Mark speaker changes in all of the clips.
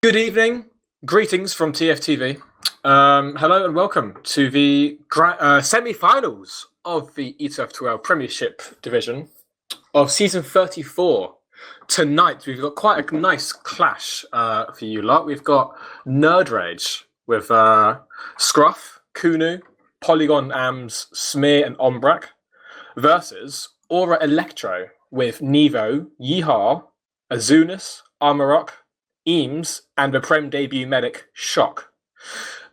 Speaker 1: Good evening, greetings from TFTV. Hello and welcome to the semi-finals of the ETF2L Premiership Division of Season 34. Tonight we've got quite a nice clash for you lot. We've got nerdRage with Scruff, Kunu, Polygon Ams, Smear and Ombrak versus Aura Elektro with Nevo, Yeehaw, Azunas, Amarok, Eames, and the Prem debut medic, Shock.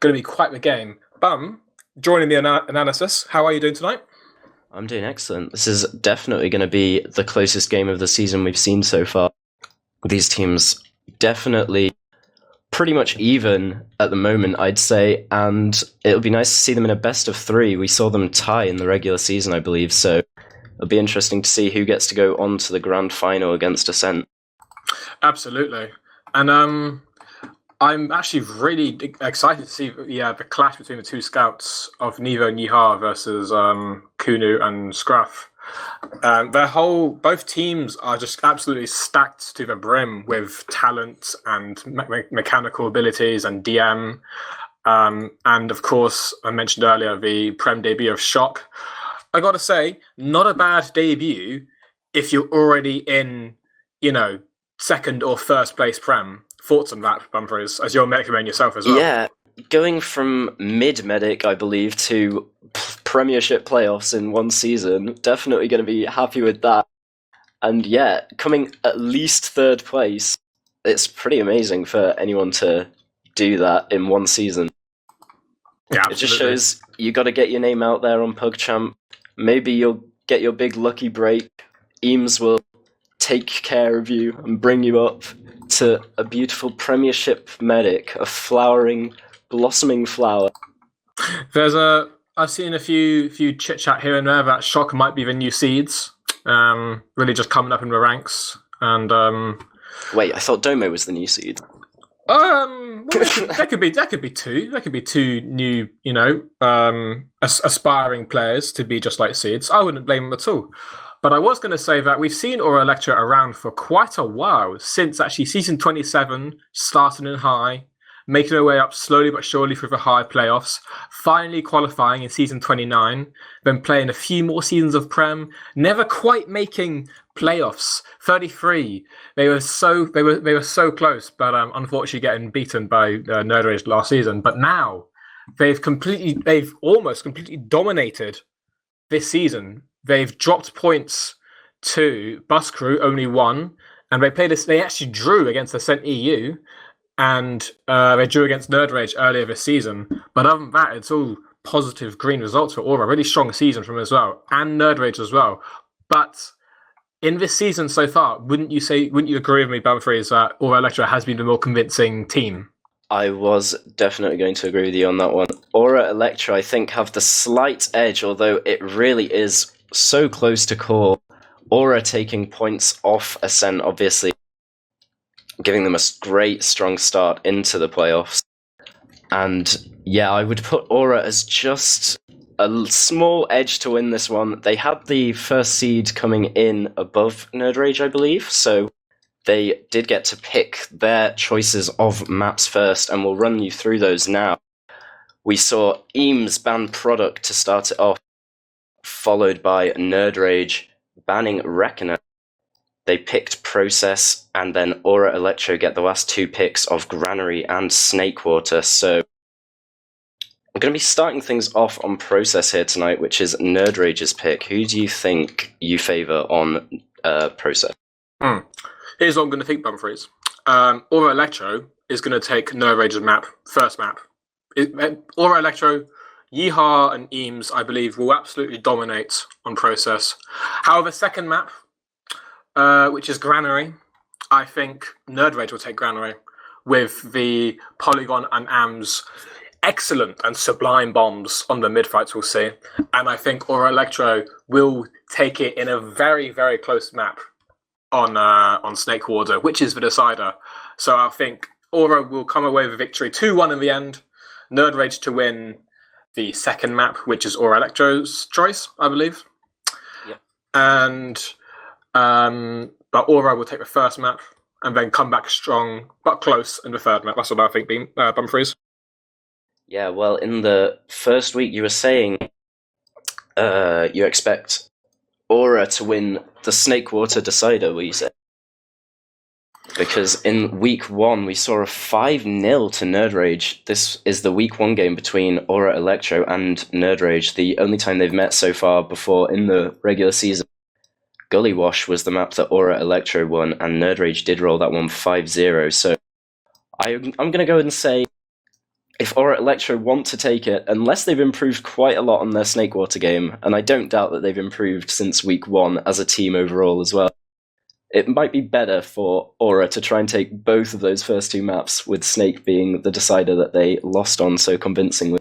Speaker 1: Going to be quite the game. Bum, joining the analysis. How are you doing tonight?
Speaker 2: I'm doing excellent. This is definitely going to be the closest game of the season we've seen so far. These teams definitely pretty much even at the moment, I'd say, and it'll be nice to see them in a best of three. We saw them tie in the regular season, I believe, so it'll be interesting to see who gets to go on to the grand final against Ascent.
Speaker 1: Absolutely. And I'm actually really excited to see the clash between the two scouts of Nevo and Yeehaw versus Kunu and Scruff. Both teams are just absolutely stacked to the brim with talent and mechanical abilities and DM. And of course, I mentioned earlier the Prem debut of Shock. I gotta say, not a bad debut if you're already in, second or first place Prem. Thoughts on that, Bumfries, as you're medic man yourself as well?
Speaker 2: Yeah, going from mid-medic, I believe, to Premiership playoffs in one season, definitely going to be happy with that. And yeah, coming at least third place, it's pretty amazing for anyone to do that in one season.
Speaker 1: Yeah, absolutely.
Speaker 2: It just shows you got to get your name out there on PugChamp. Maybe you'll get your big lucky break. Eames will take care of you and bring you up to a beautiful Premiership medic, a flowering, blossoming flower.
Speaker 1: I've seen a few chit chat here and there that Shock might be the new seeds, really just coming up in the ranks. And
Speaker 2: wait, I thought Domo was the new seed.
Speaker 1: Well, there could be two. There could be two new, aspiring players to be just like seeds. I wouldn't blame them at all. But I was going to say that we've seen Aura Electra around for quite a while, since actually Season 27, starting in high, making her way up slowly but surely through the high playoffs, finally qualifying in Season 29, then playing a few more seasons of Prem, never quite making playoffs. 33, they were so close, but unfortunately getting beaten by nerdRage last season. But now they've almost completely dominated this season. They've dropped points to Bus Crew, only one, and they actually drew against Ascent EU, and they drew against nerdRage earlier this season. But other than that, it's all positive green results for Aura. Really strong season from them as well, and nerdRage as well. But in this season so far, wouldn't you agree with me, Bumfries, that Aura Electra has been the more convincing team?
Speaker 2: I was definitely going to agree with you on that one. Aura Electra, I think, have the slight edge, although it really is so close to call. Aura taking points off Ascent, obviously, giving them a great, strong start into the playoffs. And yeah, I would put Aura as just a small edge to win this one. They had the first seed coming in above nerdRage, I believe, so they did get to pick their choices of maps first, and we'll run you through those now. We saw Eames ban Product to start it off, followed by nerdRage banning Reckoner. They picked Process, and then Aura Electro get the last two picks of Granary and Snakewater. So I'm going to be starting things off on Process here tonight, which is nerdRage's pick. Who do you think you favour on Process?
Speaker 1: Here's what I'm going to think, Bumfries. Aura Electro is going to take nerdRage's first map. Aura Electro, Yeehaw and Eames, I believe, will absolutely dominate on Process. However, second map, which is Granary, I think nerdRage will take Granary with the Polygon and Ams excellent and sublime bombs on the mid-fights we'll see. And I think Aura Electro will take it in a very, very close map on Snakewater, which is the decider. So I think Aura will come away with a victory 2-1 in the end. nerdRage to win the second map, which is Aura Electro's choice, I believe.
Speaker 2: Yeah.
Speaker 1: And but Aura will take the first map, and then come back strong but close in the third map. That's what I think, Dumfries.
Speaker 2: Yeah, well, in the first week you were saying you expect Aura to win the Snakewater Decider, were you saying? Because in week 1 we saw a 5-0 to nerdRage. This is the week 1 game between Aura Elektro and nerdRage, the only time they've met so far before in the regular season. Gully Wash was the map that Aura Elektro won, and nerdRage did roll that one 5-0. So I'm going to go and say, if Aura Elektro want to take it, unless they've improved quite a lot on their Snakewater game, and I don't doubt that they've improved since week 1 as a team overall as well, it might be better for Aura to try and take both of those first 2 maps, with Snake being the decider that they lost on so convincingly.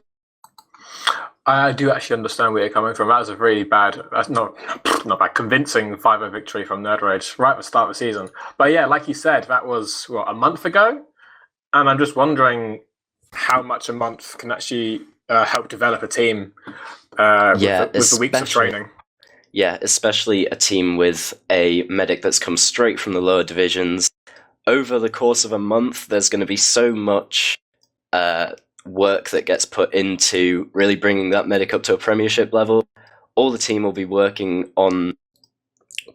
Speaker 1: I do actually understand where you're coming from. That was a really bad, that's not bad, convincing 5-0 victory from nerdRage right at the start of the season. But yeah, like you said, that was, a month ago? And I'm just wondering how much a month can actually help develop a team with the weeks of training.
Speaker 2: Yeah, especially a team with a medic that's come straight from the lower divisions. Over the course of a month, there's going to be so much work that gets put into really bringing that medic up to a premiership level. All the team will be working on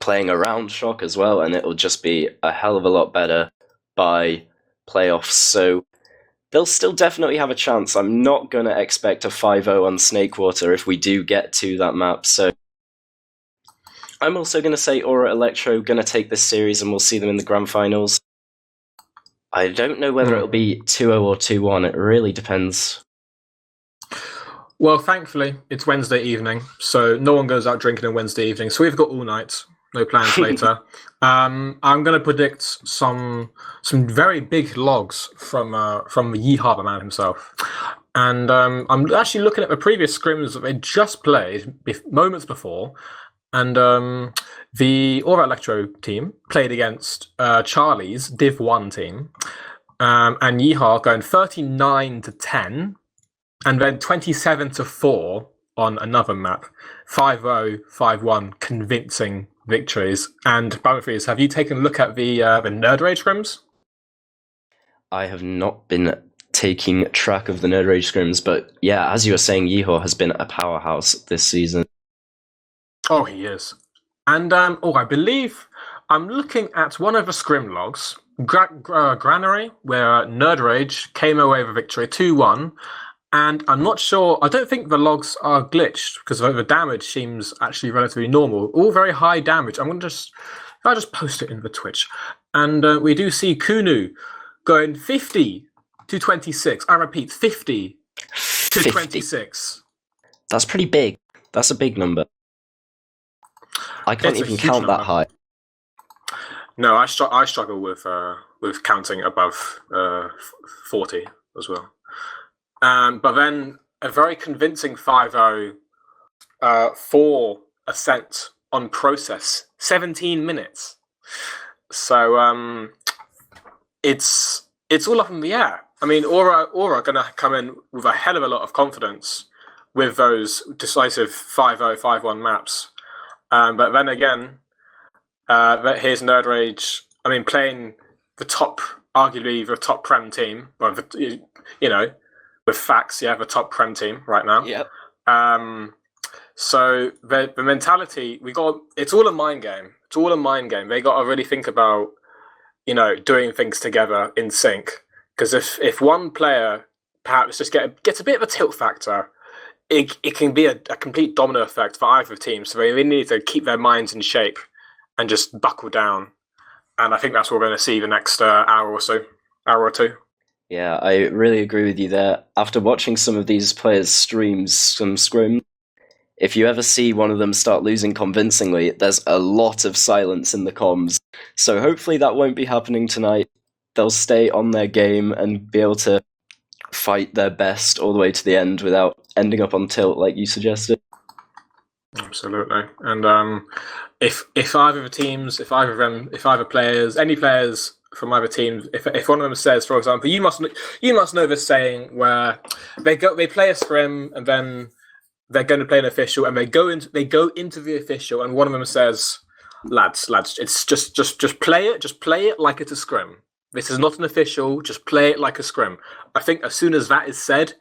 Speaker 2: playing around Shock as well, and it'll just be a hell of a lot better by playoffs. So they'll still definitely have a chance. I'm not going to expect a 5-0 on Snakewater if we do get to that map. So I'm also going to say Aura Elektro going to take this series, and we'll see them in the grand finals. I don't know whether it'll be 2-0 or 2-1. It really depends.
Speaker 1: Well, thankfully, it's Wednesday evening, so no one goes out drinking on Wednesday evening. So we've got all night. No plans later. I'm going to predict some very big logs from Wiethoofd, the man himself. And I'm actually looking at the previous scrims that they just played moments before. And the Aura Elektro team played against Charlie's Div 1 team. And Wiethoofd going 39-10, and then 27-4 on another map. 5-0, 5-1, convincing victories. And Dumfries, have you taken a look at the nerdRage scrims?
Speaker 2: I have not been taking track of the nerdRage scrims, but yeah, as you were saying, Wiethoofd has been a powerhouse this season.
Speaker 1: Oh, he is. And I believe I'm looking at one of the scrim logs, Granary, where nerdRage came away with a victory 2-1. And I'm not sure, I don't think the logs are glitched because the damage seems actually relatively normal. All very high damage. I'll just post it in the Twitch. And we do see Kunu going 50-26. I repeat, 50-26.
Speaker 2: That's pretty big. That's a big number. I can't even count that high.
Speaker 1: No, I struggle with counting above 40 as well. But then a very convincing 5-0 for Ascent on process, 17 minutes. So it's all up in the air. I mean, Aura are going to come in with a hell of a lot of confidence with those decisive 5-0, 5-1 maps. But then again, here's nerdRage. I mean, playing arguably the top Prem team, with facts, the top Prem team right now.
Speaker 2: Yep.
Speaker 1: So the mentality it's all a mind game. It's all a mind game. They got to really think about, doing things together in sync. Because if one player perhaps just gets a bit of a tilt factor, it can be a complete domino effect for either team. So they really need to keep their minds in shape and just buckle down. And I think that's what we're going to see the next hour or two.
Speaker 2: Yeah, I really agree with you there. After watching some of these players' streams, some scrims, if you ever see one of them start losing convincingly, there's a lot of silence in the comms. So hopefully that won't be happening tonight. They'll stay on their game and be able to fight their best all the way to the end without ending up on tilt like you suggested.
Speaker 1: Absolutely. And if either of the teams, if either players, any players from either team, if one of them says, for example, you must know this saying where they play a scrim and then they're going to play an official and they go into the official and one of them says, lads, it's just play it. Just play it like it's a scrim. This is not an official. Just play it like a scrim. I think as soon as that is said,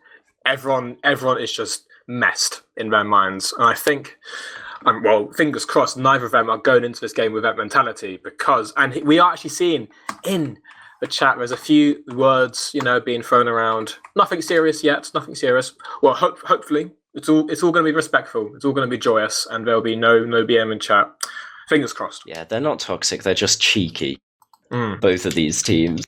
Speaker 1: everyone is just messed in their minds, and I think. Well, fingers crossed, neither of them are going into this game with that mentality and we are actually seeing in the chat, there's a few words, being thrown around. Nothing serious yet, nothing serious. Well, hopefully, it's all going to be respectful. It's all going to be joyous, and there'll be no BM in chat. Fingers crossed.
Speaker 2: Yeah, they're not toxic, they're just cheeky. Both of these teams.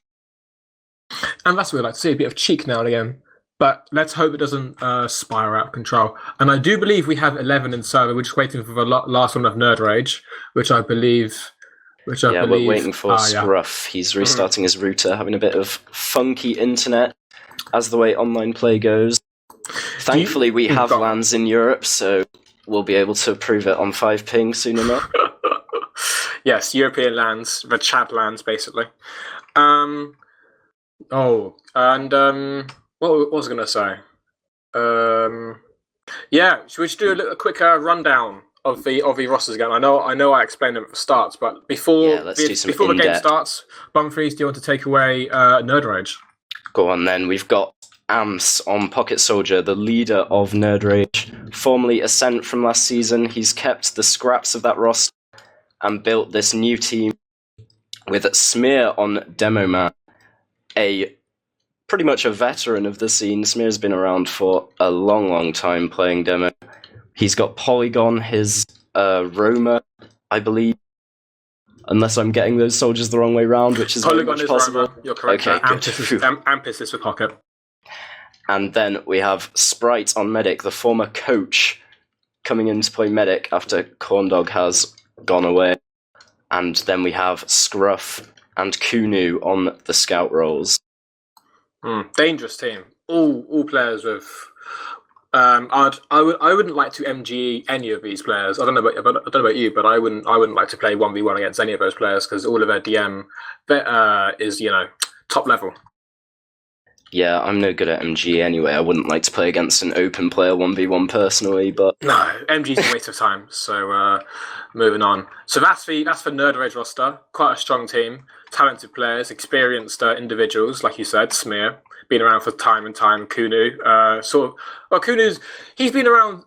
Speaker 1: And that's what we like to see, a bit of cheek now and again. But let's hope it doesn't spiral out of control. And I do believe we have 11 in server. We're just waiting for the last one of nerdRage, which I believe.
Speaker 2: We're waiting for Scruff. He's restarting his router, having a bit of funky internet, as the way online play goes. Thankfully, we have LANs in Europe, so we'll be able to approve it on 5 ping soon enough.
Speaker 1: Yes, European LANs, the Chad LANs, basically. What was I going to say? Should we just do a quick rundown of the rosters again? I know I explained them at the start, but before the game starts, Bumfries, do you want to take away nerdRage?
Speaker 2: Go on then. We've got Amps on Pocket Soldier, the leader of nerdRage, formerly Ascent from last season. He's kept the scraps of that roster and built this new team with Smear on Demo Man, pretty much a veteran of the scene. Smear's been around for a long time playing Demo. He's got Polygon, his Roma, I believe. Unless I'm getting those soldiers the wrong way round, which is
Speaker 1: Polygon
Speaker 2: very much possible.
Speaker 1: Roma. You're correct.
Speaker 2: Okay,
Speaker 1: Ampus is for Pocket.
Speaker 2: And then we have Sprite on Medic, the former coach, coming in to play Medic after Corndog has gone away. And then we have Scruff and Kunu on the scout roles.
Speaker 1: Dangerous team. All players with. I wouldn't like to MG any of these players. I don't know about you, but I wouldn't like to play 1v1 against any of those players because all of their DM is top level.
Speaker 2: Yeah, I'm no good at MG anyway. I wouldn't like to play against an open player 1v1 personally, but
Speaker 1: no, MG's a waste of time. So moving on. So that's the nerdRage roster. Quite a strong team, talented players, experienced individuals, like you said. Smear been around for time and time. Kunu, he's been around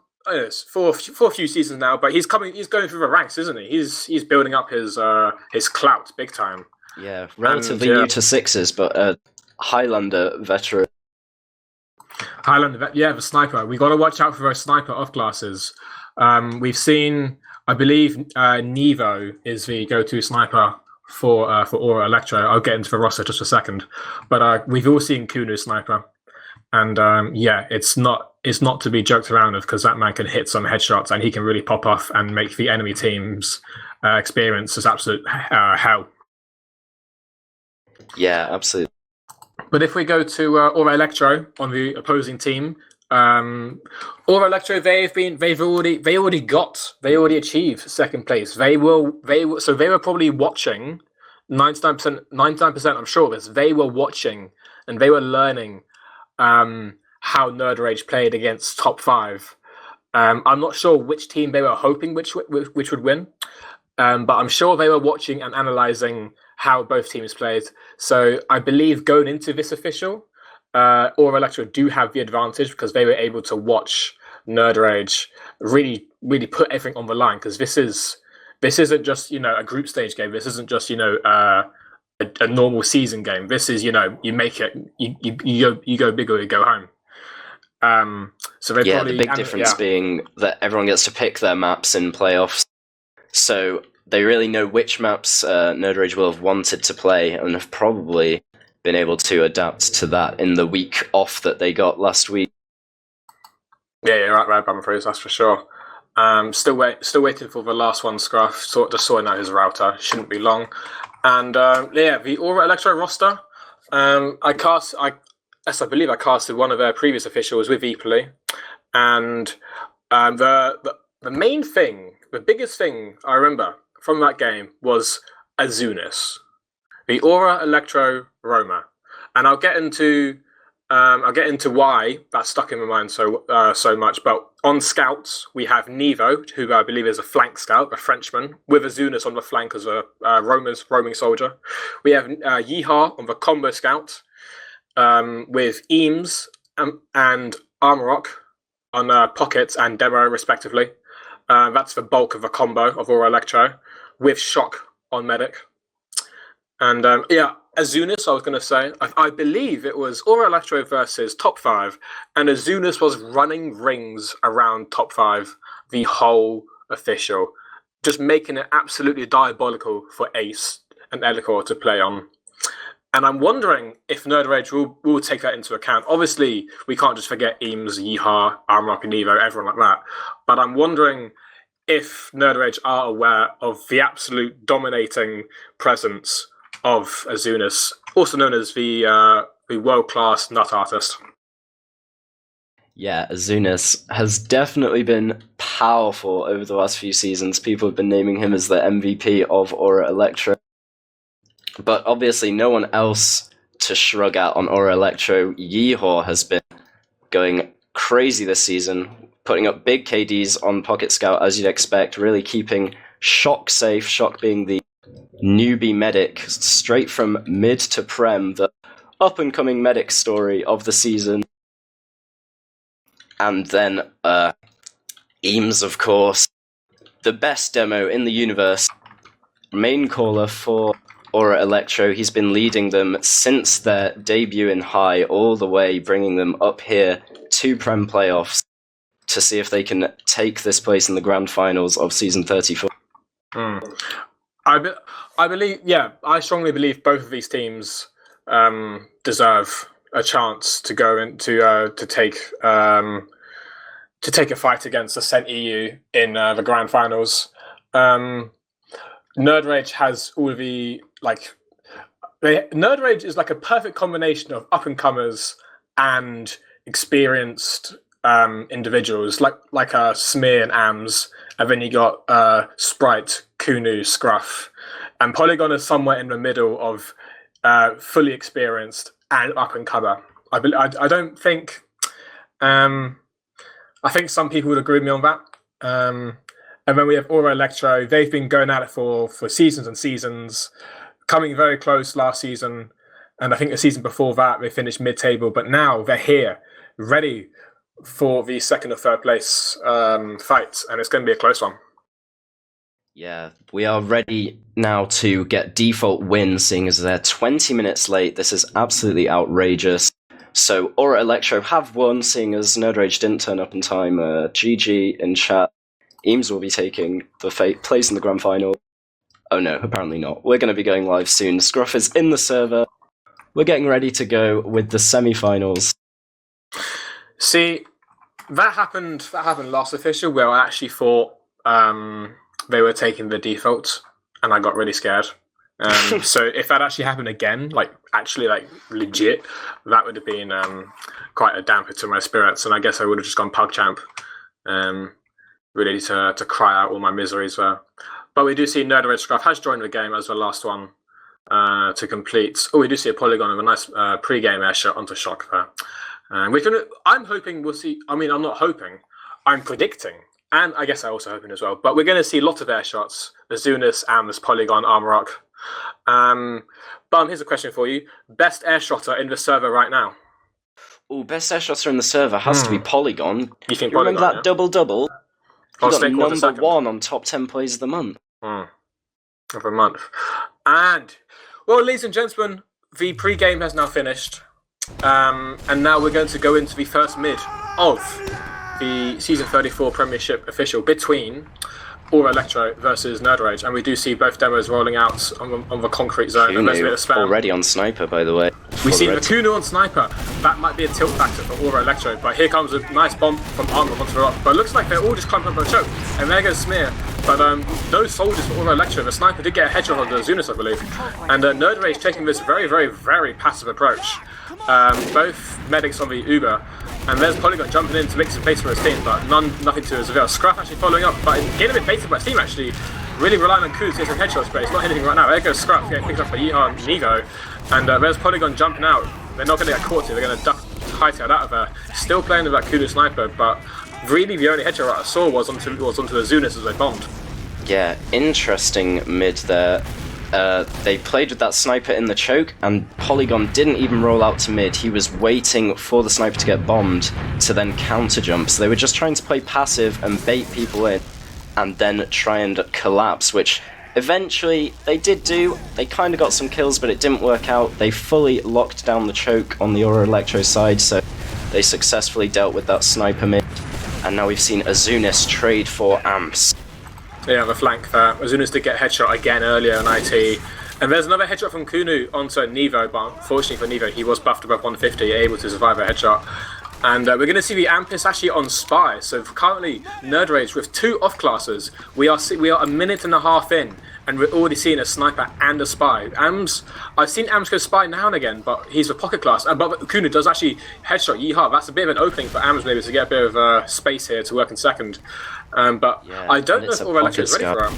Speaker 1: for a few seasons now, but he's going through the ranks, isn't he? He's building up his clout big time.
Speaker 2: Yeah, relatively new to Sixers, but Highlander veteran.
Speaker 1: The sniper. We got to watch out for those sniper off classes. We've seen, I believe, Nevo is the go-to sniper for Aura Electro. I'll get into the roster just a second, but we've all seen Kunu sniper, and it's not to be joked around with because that man can hit some headshots and he can really pop off and make the enemy team's experience as absolute hell.
Speaker 2: Yeah, absolutely.
Speaker 1: But if we go to Aura Electro on the opposing team, Aura Electro, they already achieved second place. They were probably watching 99%. I'm sure of this. They were watching and they were learning how nerdRage played against top 5. I'm not sure which team they were hoping which would win, but I'm sure they were watching and analyzing how both teams played. So I believe going into this official, Aura Electro do have the advantage because they were able to watch nerdRage really put everything on the line, because this isn't just a group stage game. This isn't just a normal season game. This is you make it, you go big or you go home. So they
Speaker 2: the big difference being that everyone gets to pick their maps in playoffs, so they really know which maps nerdRage will have wanted to play and have probably been able to adapt to that in the week off that they got last week.
Speaker 1: Yeah, right, Bumfries, that's for sure. Still waiting for the last one, Scruff. Just sorting out his router. Shouldn't be long. And the Aura Electro roster. I believe I casted one of their previous officials with Eeply, and the main thing, the biggest thing I remember from that game was Azunis, the Aura Electro Roma, and I'll get into I'll get into why that's stuck in my mind so much. But on scouts, we have Nevo, who I believe is a flank scout, a Frenchman, with Azunas on the flank as a roaming soldier. We have Yeehaw on the combo scout, with Eames and Armorok on pockets and demo respectively. That's the bulk of the combo of Aura Electro, with Shock on medic. And Azunas, I was going to say, I believe it was Aura Electro versus top 5, and Azunas was running rings around top 5 the whole official, just making it absolutely diabolical for Ace and Elikor to play on. And I'm wondering if nerdRage will take that into account. Obviously, we can't just forget Eames, Yeehaw, Armrock, and Evo, everyone like that. But I'm wondering if nerdRage are aware of the absolute dominating presence of Azunas, also known as the world-class nut artist.
Speaker 2: Yeah, Azunas has definitely been powerful over the last few seasons. People have been naming him as the MVP of Aura Electro. But obviously no one else to shrug at on Aura Electro. Yeehaw has been going crazy this season, putting up big KDs on Pocket Scout, as you'd expect, really keeping Shock safe, Shock being the newbie medic, straight from mid to prem, the up-and-coming medic story of the season. And then Eames, of course, the best demo in the universe, main caller for Aura Electro. He's been leading them since their debut in High, all the way bringing them up here to Prem playoffs to see if they can take this place in the grand finals of Season 34.
Speaker 1: I strongly believe both of these teams deserve a chance to go into to take a fight against Ascent EU in the grand finals. nerdRage has all the nerdRage is like a perfect combination of up and comers and experienced individuals, like Smear and Ams, and then you got Sprite, Kunu, Scruff, and Polygon is somewhere in the middle of fully experienced and up and comer. I don't think. I think some people would agree with me on that. And then we have Aura Electro. They've been going at it for seasons and seasons, coming very close last season. And I think the season before that, they finished mid-table. But now they're here, ready for the second or third place fight. And it's going to be a close one.
Speaker 2: Yeah, we are ready now to get default wins, seeing as they're 20 minutes late. This is absolutely outrageous. So Aura Electro have won, seeing as nerdRage didn't turn up in time. GG in chat. Eames will be taking the place in the grand final. Oh no, apparently not. We're going to be going live soon. Scruff is in the server. We're getting ready to go with the semi-finals.
Speaker 1: See, that happened last official, where I actually thought they were taking the default, and I got really scared. So if that actually happened again, actually legit, that would have been quite a damper to my spirits, and I guess I would have just gone PugChamp, really to cry out all my miseries there. But we do see nerdRage Scruff has joined the game as the last one to complete. Oh, we do see a Polygon of a nice pre-game air shot onto Shock there. I'm hoping we'll see. I mean, I'm not hoping. I'm predicting. And I guess I'm also hoping as well. But we're going to see lots of air shots. Azunas, Ams, Polygon, Armrock. Here's a question for you. Best air shotter in the server right now?
Speaker 2: Oh, best air shotter in the server has to be Polygon.
Speaker 1: You think
Speaker 2: you remember
Speaker 1: Polygon,
Speaker 2: that double-double? He got number 1 on top 10 plays of the month.
Speaker 1: Of the month. And, well, ladies and gentlemen, the pre-game has now finished. And now we're going to go into the first mid of the Season 34 Premiership official between Aura Electro versus nerdRage, and we do see both demos rolling out on the concrete zone.
Speaker 2: Kunu,
Speaker 1: and there's a bit of spam.
Speaker 2: Already on Sniper, by the way.
Speaker 1: We see the Kunu on Sniper. That might be a tilt factor for Aura Electro, but here comes a nice bomb from Armor onto the rock. But it looks like they're all just climbing up a choke, and there goes Smear. But those soldiers for Aura Electro, the Sniper did get a headshot on the Azunas, I believe. And nerdRage taking this very, very, very passive approach. Both medics on the Uber, and there's Polygon jumping in to make some space for his team, but nothing to his avail. Scruff actually following up, but getting a bit baited by his team actually, really relying on Kuz to get some headshot space. Not hitting right now. There goes Scruff getting picked up by Yeehaw and Nevo, and there's Polygon jumping out. They're not going to get caught here. They're going to duck hightailed out of there. Still playing with that Kunu sniper, but really the only headshot I saw was onto Azunis as they bombed.
Speaker 2: Yeah, interesting mid there. They played with that sniper in the choke, and Polygon didn't even roll out to mid. He was waiting for the sniper to get bombed to then counter jump. So they were just trying to play passive and bait people in, and then try and collapse, which eventually they did do. They kind of got some kills, but it didn't work out. They fully locked down the choke on the Aura Electro side, so they successfully dealt with that sniper mid. And now we've seen Azunis trade for amps.
Speaker 1: Yeah, the flank there. Azunis did get headshot again earlier in IT. And there's another headshot from Kunu onto Nevo, but unfortunately for Nevo, he was buffed above 150, able to survive a headshot. And we're going to see the Ampus actually on Spy. So currently, nerdRage with 2 off classes, we are a minute and a half in, and we're already seeing a sniper and a spy. I've seen Ams go spy now and again, but he's a pocket class. But Kunu does actually headshot Yeehaw. That's a bit of an opening for Ams maybe to get a bit of space here to work in second. But yeah, I don't know if Aura Electro is ready for him.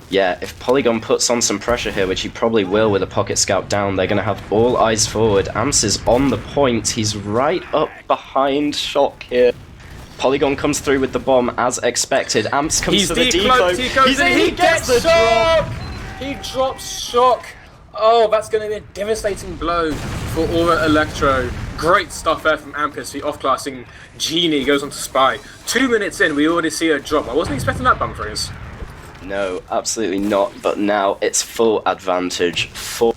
Speaker 2: Yeah, if Polygon puts on some pressure here, which he probably will with a pocket scout down, they're going to have all eyes forward. Amps is on the point. He's right up behind Shock here. Polygon comes through with the bomb as expected. Amps comes to the decloak.
Speaker 1: He gets the Shock! He drops Shock. Oh, that's going to be a devastating blow for Aura Electro. Great stuff there from Ampus. The off-classing Genie goes on to Spy. 2 minutes in, we already see a drop. I wasn't expecting that, Bumfries.
Speaker 2: No, absolutely not, but now it's full advantage for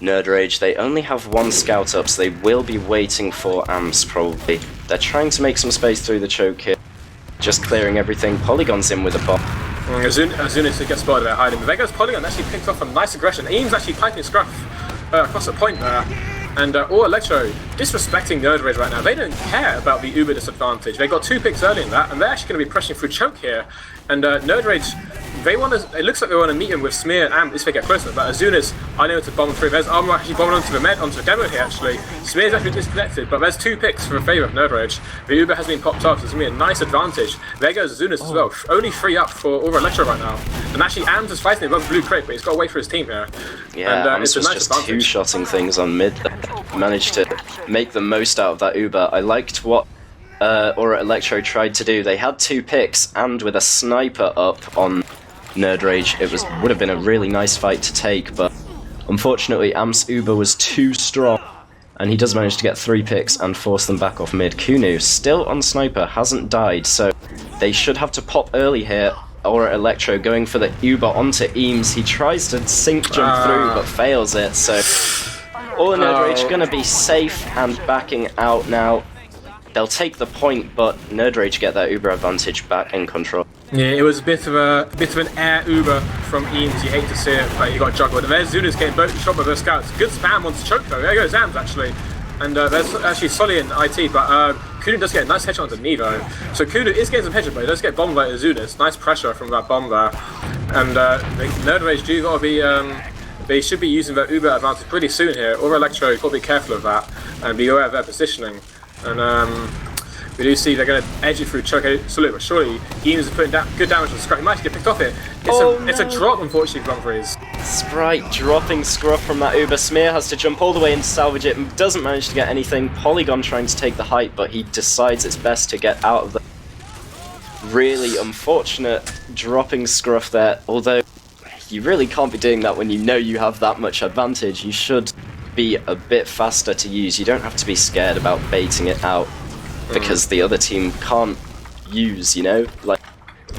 Speaker 2: nerdRage. They only have 1 scout up, so they will be waiting for Amps probably. They're trying to make some space through the choke here, just clearing everything. Polygon's in with a bomb.
Speaker 1: Azunis gets spotted there hiding, but there goes Polygon, actually picked off a nice aggression. Eames actually piping scruff across the point there. And Aura Electro disrespecting nerdRage right now. They don't care about the Uber disadvantage. They got 2 picks early in that, and they're actually going to be pressing through choke here. And nerdRage, it looks like they want to meet him with Smear and Amp if they get closer. But Azunis, I know to bomb through. There's Armor actually bombing onto the demo here actually. Smear's actually disconnected, but there's 2 picks for the favour of nerdRage. The Uber has been popped off, so it's going to be a nice advantage. There goes Azunis as well. Only 3 up for Aura Electro right now. And actually Amp is fighting above blue crate, but he's got to wait for his team here.
Speaker 2: Yeah, and Amps was nice just advantage. 2-shotting things on mid. Managed to make the most out of that Uber. I liked what Aura Electro tried to do. They had 2 picks, and with a sniper up on nerdRage, it would have been a really nice fight to take, but unfortunately Amps' Uber was too strong, and he does manage to get 3 picks and force them back off mid. Kunu, still on sniper, hasn't died, so they should have to pop early here. Aura Electro going for the Uber onto Eames. He tries to sync jump through, but fails it, so all nerdRage gonna be safe and backing out now. They'll take the point, but nerdRage get that Uber advantage back in control.
Speaker 1: Yeah, it was a bit of an air Uber from Eames. You hate to see it, but he got juggled. And there's Zunis getting both shot by those scouts. Good spam onto choke though. There goes Ams actually. And there's actually Solly in IT, but Kunu does get a nice headshot onto Nevo. So Kunu is getting some headshot, but he does get bombed by Azunis. Nice pressure from that bomb there. And nerdRage do gotta be they should be using their Uber advantage pretty soon here. Aura Electro, got to be careful of that and be aware of their positioning. And we do see they're going to edge it through choke slowly but surely. Eames is putting down good damage on the scruff. He might get picked off here. It's a drop, unfortunately, for Bumfries.
Speaker 2: Sprite dropping scruff from that Uber. Smear has to jump all the way in to salvage it and doesn't manage to get anything. Polygon trying to take the height, but he decides it's best to get out of the really unfortunate dropping scruff there. Although you really can't be doing that when you know you have that much advantage. You should be a bit faster to use. You don't have to be scared about baiting it out because the other team can't use, you know? Like,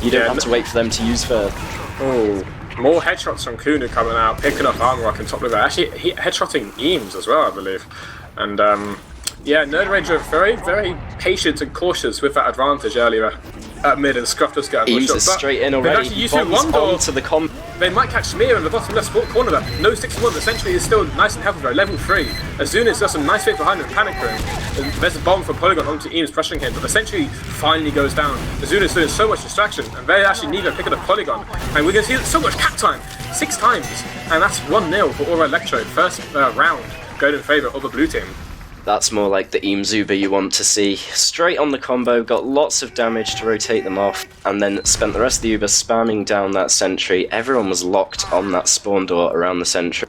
Speaker 2: you don't have to wait for them to use first.
Speaker 1: Oh, more headshots from Kunu coming out, picking up armor rock on top of that. Actually, headshotting Eames as well, I believe. And yeah, nerdRage are very, very patient and cautious with that advantage earlier at mid, and Scruff does get a
Speaker 2: Eames is straight in already.
Speaker 1: Actually used one door
Speaker 2: to the com.
Speaker 1: They might catch Smear in the bottom left corner there. No 6-1, essentially is still nice and healthy though, level 3. Azunis does some nice fit behind him, panic room. And there's a bomb from Polygon onto Eames pressuring him, but essentially finally goes down. Azunis doing so much distraction, and they actually need to pick up Polygon. And we're going to see so much cap time, 6 times. And that's 1-0 for Aura Electro, first round going in favour of the blue team.
Speaker 2: That's more like the Eames Uber you want to see. Straight on the combo, got lots of damage to rotate them off, and then spent the rest of the Uber spamming down that sentry. Everyone was locked on that spawn door around the sentry.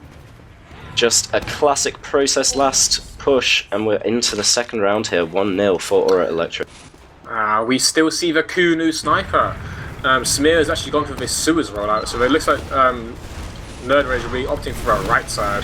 Speaker 2: Just a classic process last push, and we're into the second round here, 1-0 for Aura Electro.
Speaker 1: We still see the Kunu sniper. Smear has actually gone for this sewers rollout, so it looks like nerdRage will be opting for a right side.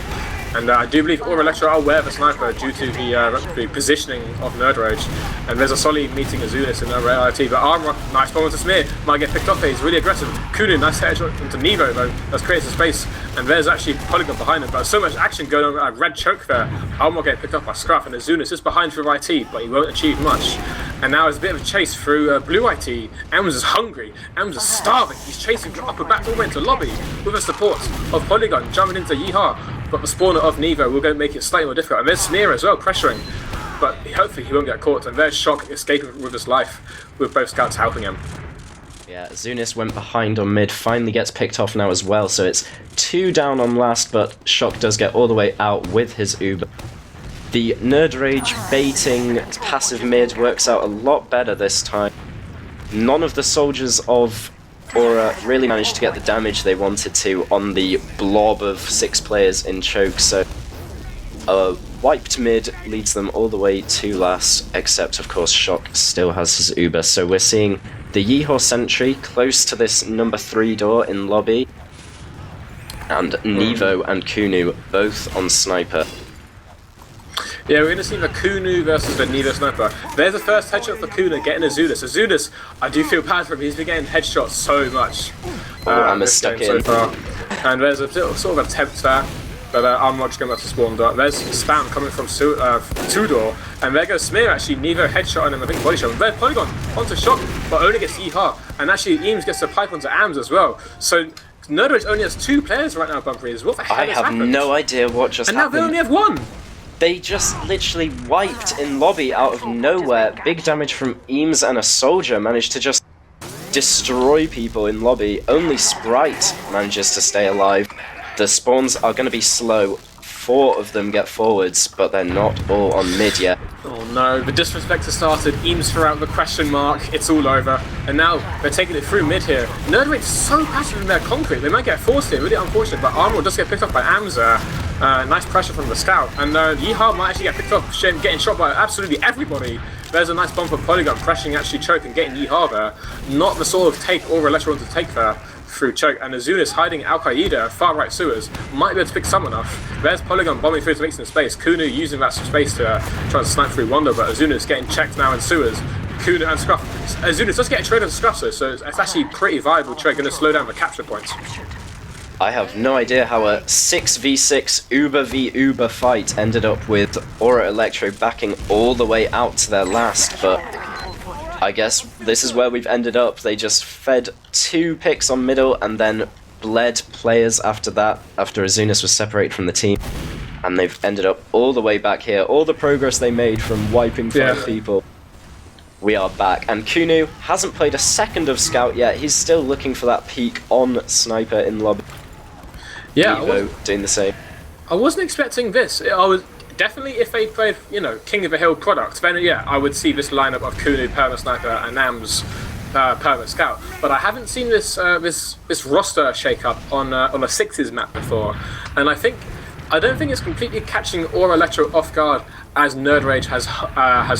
Speaker 1: And I do believe Aura Electro are aware of the sniper due to the positioning of nerdRage. And there's a solid meeting Azunis in reality, but Armor, nice bomb to Smear, might get picked off here, he's really aggressive. Kunu, nice headshot into Nevo though, that's created some space. And there's actually Polygon behind him, but so much action going on, red choke there. Armor getting picked up by Scruff, and Azunis is behind through IT, but he won't achieve much. And now it's a bit of a chase through blue IT. Ams is hungry, Ams is starving, he's chasing from upper back all the way into lobby with the support of Polygon, jumping into Yeehaw. But the spawner of Nevo will go make it slightly more difficult. And there's Smear as well, pressuring. But hopefully he won't get caught. And there's Shock escaping with his life, with both scouts helping him.
Speaker 2: Yeah, Zunis went behind on mid, finally gets picked off now as well. So it's 2 down on last, but Shock does get all the way out with his Uber. The nerdRage baiting passive mid works out a lot better this time. None of the soldiers of Aura really managed to get the damage they wanted to on the blob of 6 players in choke, so wiped mid leads them all the way to last, except of course Shock still has his Uber. So we're seeing the Yeehaw sentry close to this number 3 door in lobby, and Nevo and Kunu both on sniper.
Speaker 1: Yeah, we're going to see the Kunu versus the Nevo sniper. There's the first headshot for Kunu, getting Azunis. Azunis, I do feel bad for him, he's been getting headshots so much.
Speaker 2: I'm stuck in.
Speaker 1: So far. And there's a sort of attempt there, but I'm not just going to spawn dot. There's spam coming from 2-door, and there goes Smear actually, Nevo headshot on him, I think body shot. And there's Polygon onto Shock, but only gets Yeehaw, and actually Eames gets the pipe onto Ams as well. So nerdRage only has 2 players right now, Bumfries. What the hell has happened?
Speaker 2: I have no idea what just happened.
Speaker 1: And now they only have 1!
Speaker 2: They just literally wiped in lobby out of nowhere. Big damage from Eames, and a soldier managed to just destroy people in lobby. Only Sprite manages to stay alive. The spawns are going to be slow. 4 of them get forwards, but they're not all on mid yet.
Speaker 1: Oh no, the disrespect has started. Eames threw out the question mark, it's all over. And now they're taking it through mid here. nerdRage is so passive in their concrete, they might get forced here, really unfortunate, but Armor does get picked up by Amza. Nice pressure from the scout, and Yeehaw might actually get picked up, getting shot by absolutely everybody. There's a nice bump of Polygon, pressuring actually choke and getting Yeehaw there. Not the sort of take or Electro to take there through choke, and Azunis hiding Al Qaeda, far right sewers, might be able to pick someone off. There's Polygon bombing through to make some space. Kunu using that space to try and snipe through Wonder, but Azunis getting checked now in sewers. Kunu and Scruff. Azunis does get a trade on Scruff, so it's actually pretty viable trade, going to slow down the capture points.
Speaker 2: I have no idea how a 6v6 Uber v Uber fight ended up with Aura Electro backing all the way out to their last, but I guess this is where we've ended up. They just fed 2 picks on middle and then bled players after that, after Azunis was separated from the team. And they've ended up all the way back here. All the progress they made from wiping 5 people. We are back, and Kunu hasn't played a second of Scout yet. He's still looking for that peak on Sniper in lobby.
Speaker 1: Yeah,
Speaker 2: Evo doing the same.
Speaker 1: I wasn't expecting this. I was definitely, if they played, King of the Hill product, then yeah, I would see this lineup of Kunu, Perma Sniper, and Nams Perma Scout. But I haven't seen this roster shake up on a Sixes map before, and I don't think it's completely catching Aura Electro off guard as nerdRage has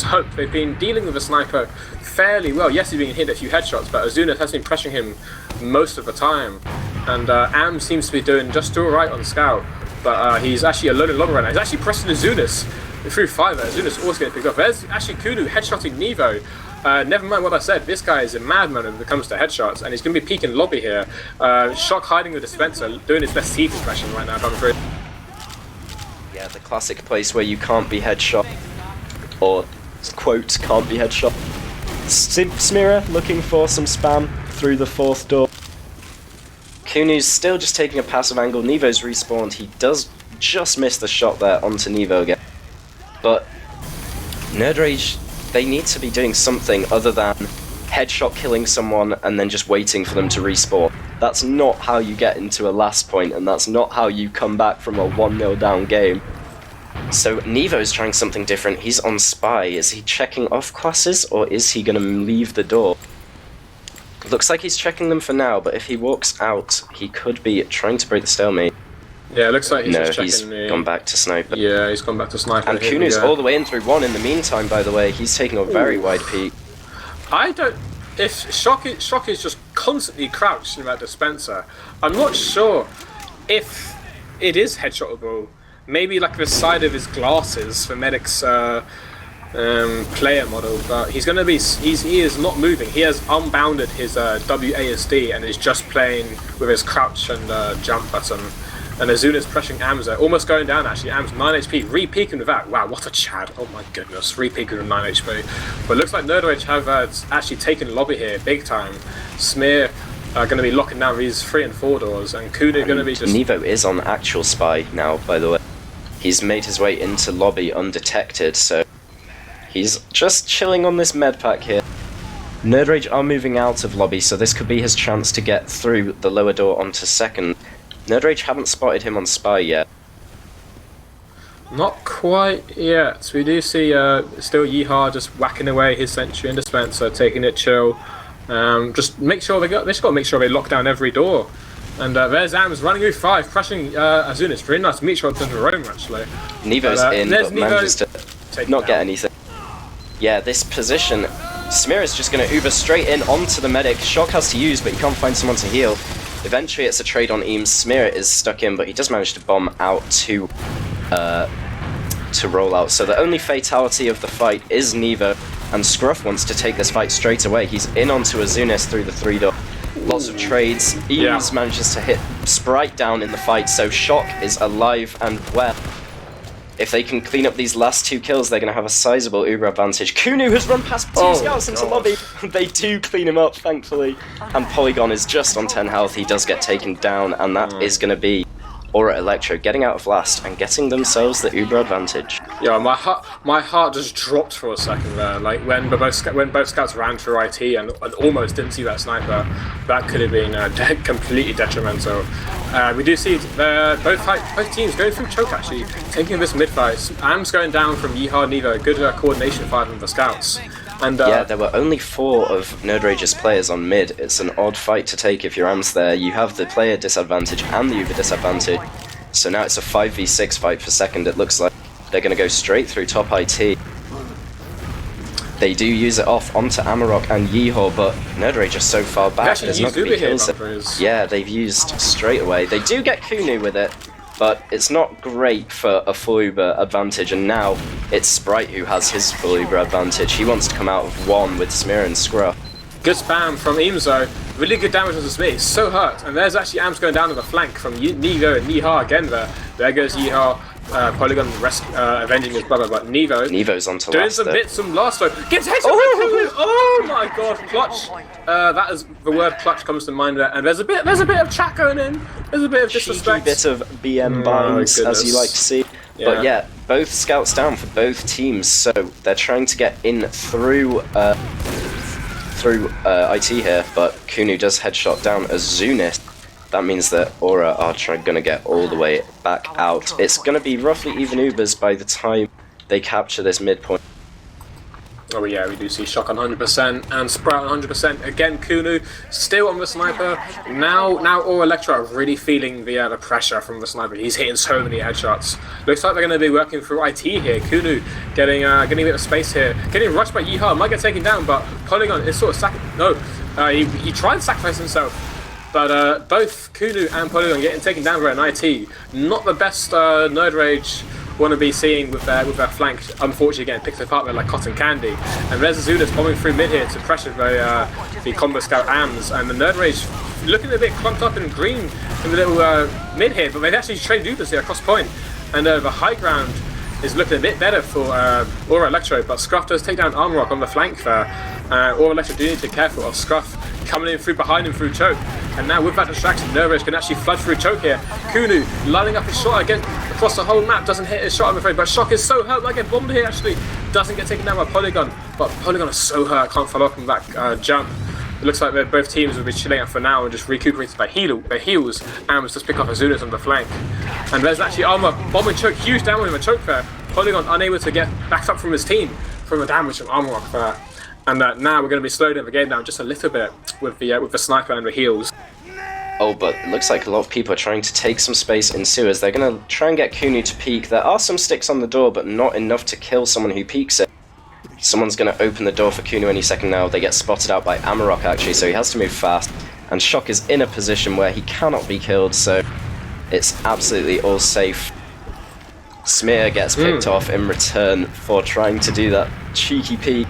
Speaker 1: hoped. They've been dealing with the sniper fairly well. Yes, he's been hit a few headshots, but Azunis has been pressuring him most of the time. And Am seems to be doing just alright on Scout, but he's actually alone in lobby right now. He's actually pressing Azunis through 5 there. Azunis also getting picked up. There's actually Kunu headshotting Nevo. Never mind what I said, this guy is a madman when it comes to headshots, and he's going to be peeking lobby here. Shock hiding the dispenser, doing his best teeth impression right now, I'm afraid.
Speaker 2: Yeah, the classic place where you can't be headshot, or quote, can't be headshot. Smearer looking for some spam through the 4th door. Kunu's still just taking a passive angle. Nevo's respawned. He does just miss the shot there onto Nevo again. But nerdRage, they need to be doing something other than headshot killing someone and then just waiting for them to respawn. That's not how you get into a last point, and that's not how you come back from a 1-0 down game. So Nevo's trying something different. He's on Spy. Is he checking off classes, or is he going to leave the door? Looks like he's checking them for now, but if he walks out, he could be trying to break the stalemate.
Speaker 1: Yeah, it looks like he's
Speaker 2: No,
Speaker 1: just checking
Speaker 2: he's
Speaker 1: the...
Speaker 2: gone back to sniper.
Speaker 1: Yeah, he's gone back to sniper.
Speaker 2: And Kunu's all the way in through 1 in the meantime, by the way. He's taking a very wide peek.
Speaker 1: I don't... If Shock is just constantly crouched in that dispenser, I'm not sure if it is headshotable. Maybe like the side of his glasses for Medic's player model, but he's going to be... He is not moving. He has unbounded his WASD and is just playing with his crouch and jump button. And Azuna's pressuring Amza, almost going down actually. Amz 9 HP, re-peeking with that. Wow, what a Chad. Oh my goodness, re-peeking with 9 HP. But it looks like nerdRage have actually taken lobby here, big time. Smear are going to be locking down these 3 and 4 doors, and Kuda going to be just...
Speaker 2: Nevo is on actual spy now, by the way. He's made his way into lobby undetected, so he's just chilling on this med pack here. nerdRage are moving out of lobby, so this could be his chance to get through the lower door onto second. nerdRage haven't spotted him on spy yet.
Speaker 1: Not quite yet. We do see still Yeehaw just whacking away his sentry and dispenser, taking it chill. Just make sure they just got to make sure they lock down every door. And there's Ams running through 5, crushing Azuna. It's very nice meat shot into Rome actually.
Speaker 2: Nevo's in, but manages to not get anything. Yeah, this position, Smear is just going to Uber straight in onto the medic. Shock has to use, but he can't find someone to heal. Eventually it's a trade on Eames. Smear is stuck in, but he does manage to bomb out to roll out. So the only fatality of the fight is Nevo, and Scruff wants to take this fight straight away. He's in onto Azunis through the 3 door. Lots of trades. Eames manages to hit Sprite down in the fight, so Shock is alive and well. If they can clean up these last 2 kills, they're going to have a sizable Uber advantage. Kunu has run past 2 scouts into lobby. They do clean him up, thankfully. And Polygon is just on 10 health. He does get taken down, and that is going to be Aura Electro getting out of last and getting themselves the Uber advantage.
Speaker 1: Yeah, my heart just dropped for a second there. Like when both scouts ran through IT and almost didn't see that sniper, that could have been completely detrimental. We do see both teams going through choke actually, taking this mid fight. Am's going down from Yeehaw Nevo, good coordination fight with the scouts. And,
Speaker 2: yeah, there were only 4 of nerdRage's players on mid. It's an odd fight to take if you're Ams there. You have the player disadvantage and the Uber disadvantage. So now it's a 5v6 fight for second, it looks like. They're going to go straight through top IT. They do use it off onto Amarok and Yeehaw, but nerdRage are so far back, there's not going to be kills. Yeah, they've used straight away. They do get Kunu with it, but it's not great for a full Uber advantage, and now it's Sprite who has his full Uber advantage. He wants to come out of 1 with Smear and Scruff.
Speaker 1: Good spam from Eamzo, really good damage on Smear, he's so hurt, and there's actually Ams going down to the flank from Nevo and Yeehaw again there. There goes Yeehaw, Polygon avenging his brother, but
Speaker 2: Nevo's on to
Speaker 1: doing
Speaker 2: last
Speaker 1: some
Speaker 2: though.
Speaker 1: bits, some last though. Gets hit! Oh my god, clutch! That is the word clutch comes to mind there, and there's a bit of chat going in. There's a bit of disrespect.
Speaker 2: Cheeky bit of BM binds, as you like to see. Yeah. But yeah, both scouts down for both teams, so they're trying to get in through IT here, but Kunu does headshot down Azunis. That means that Aura are going to get all the way back out. It's going to be roughly even Ubers by the time they capture this midpoint.
Speaker 1: Oh yeah, we do see Shock on 100% and Sprout on 100%. Again, Kunu still on the sniper. Now Aura Electro are really feeling the pressure from the sniper. He's hitting so many headshots. Looks like they're going to be working through IT here. Kunu getting a bit of space here. Getting rushed by Yeehaw. Might get taken down, but Polygon is sort of he tried to sacrifice himself. But both Kunu and Polygon getting taken down by an IT. Not the best nerdRage want to be seeing with their flank, unfortunately getting picked apart there like cotton candy. And there's Azunas bombing through mid here to pressure the combo scout Ams, and the nerdRage looking a bit clumped up in green in the little mid here, but they've actually traded Ubers here across point. And the high ground is looking a bit better for Aura Electro, but Scruff does take down Armrock on the flank there. Aura Electro do need to be careful of Scruff coming in through behind him through choke. And now with that distraction, nerdRage can actually flood through choke here. Kunu lining up his shot again across the whole map, doesn't hit his shot I'm afraid, but Shock is so hurt, might get bombed here actually. Doesn't get taken down by Polygon, but Polygon is so hurt, can't follow up on that jump. It looks like both teams will be chilling out for now and just recuperating their heals. Ams just pick up Azunas on the flank. And there's actually Armor bombing choke, huge damage in the choke there. Polygon unable to get back up from his team from the damage from Armrock there. And now we're going to be slowing the game down just a little bit with the sniper and the heals.
Speaker 2: Oh, but it looks like a lot of people are trying to take some space in sewers. They're going to try and get Kunu to peek. There are some sticks on the door, but not enough to kill someone who peeks it. Someone's going to open the door for Kunu any second now. They get spotted out by Amarok, actually, so he has to move fast. And Shock is in a position where he cannot be killed, so it's absolutely all safe. Smear gets picked off in return for trying to do that cheeky peek.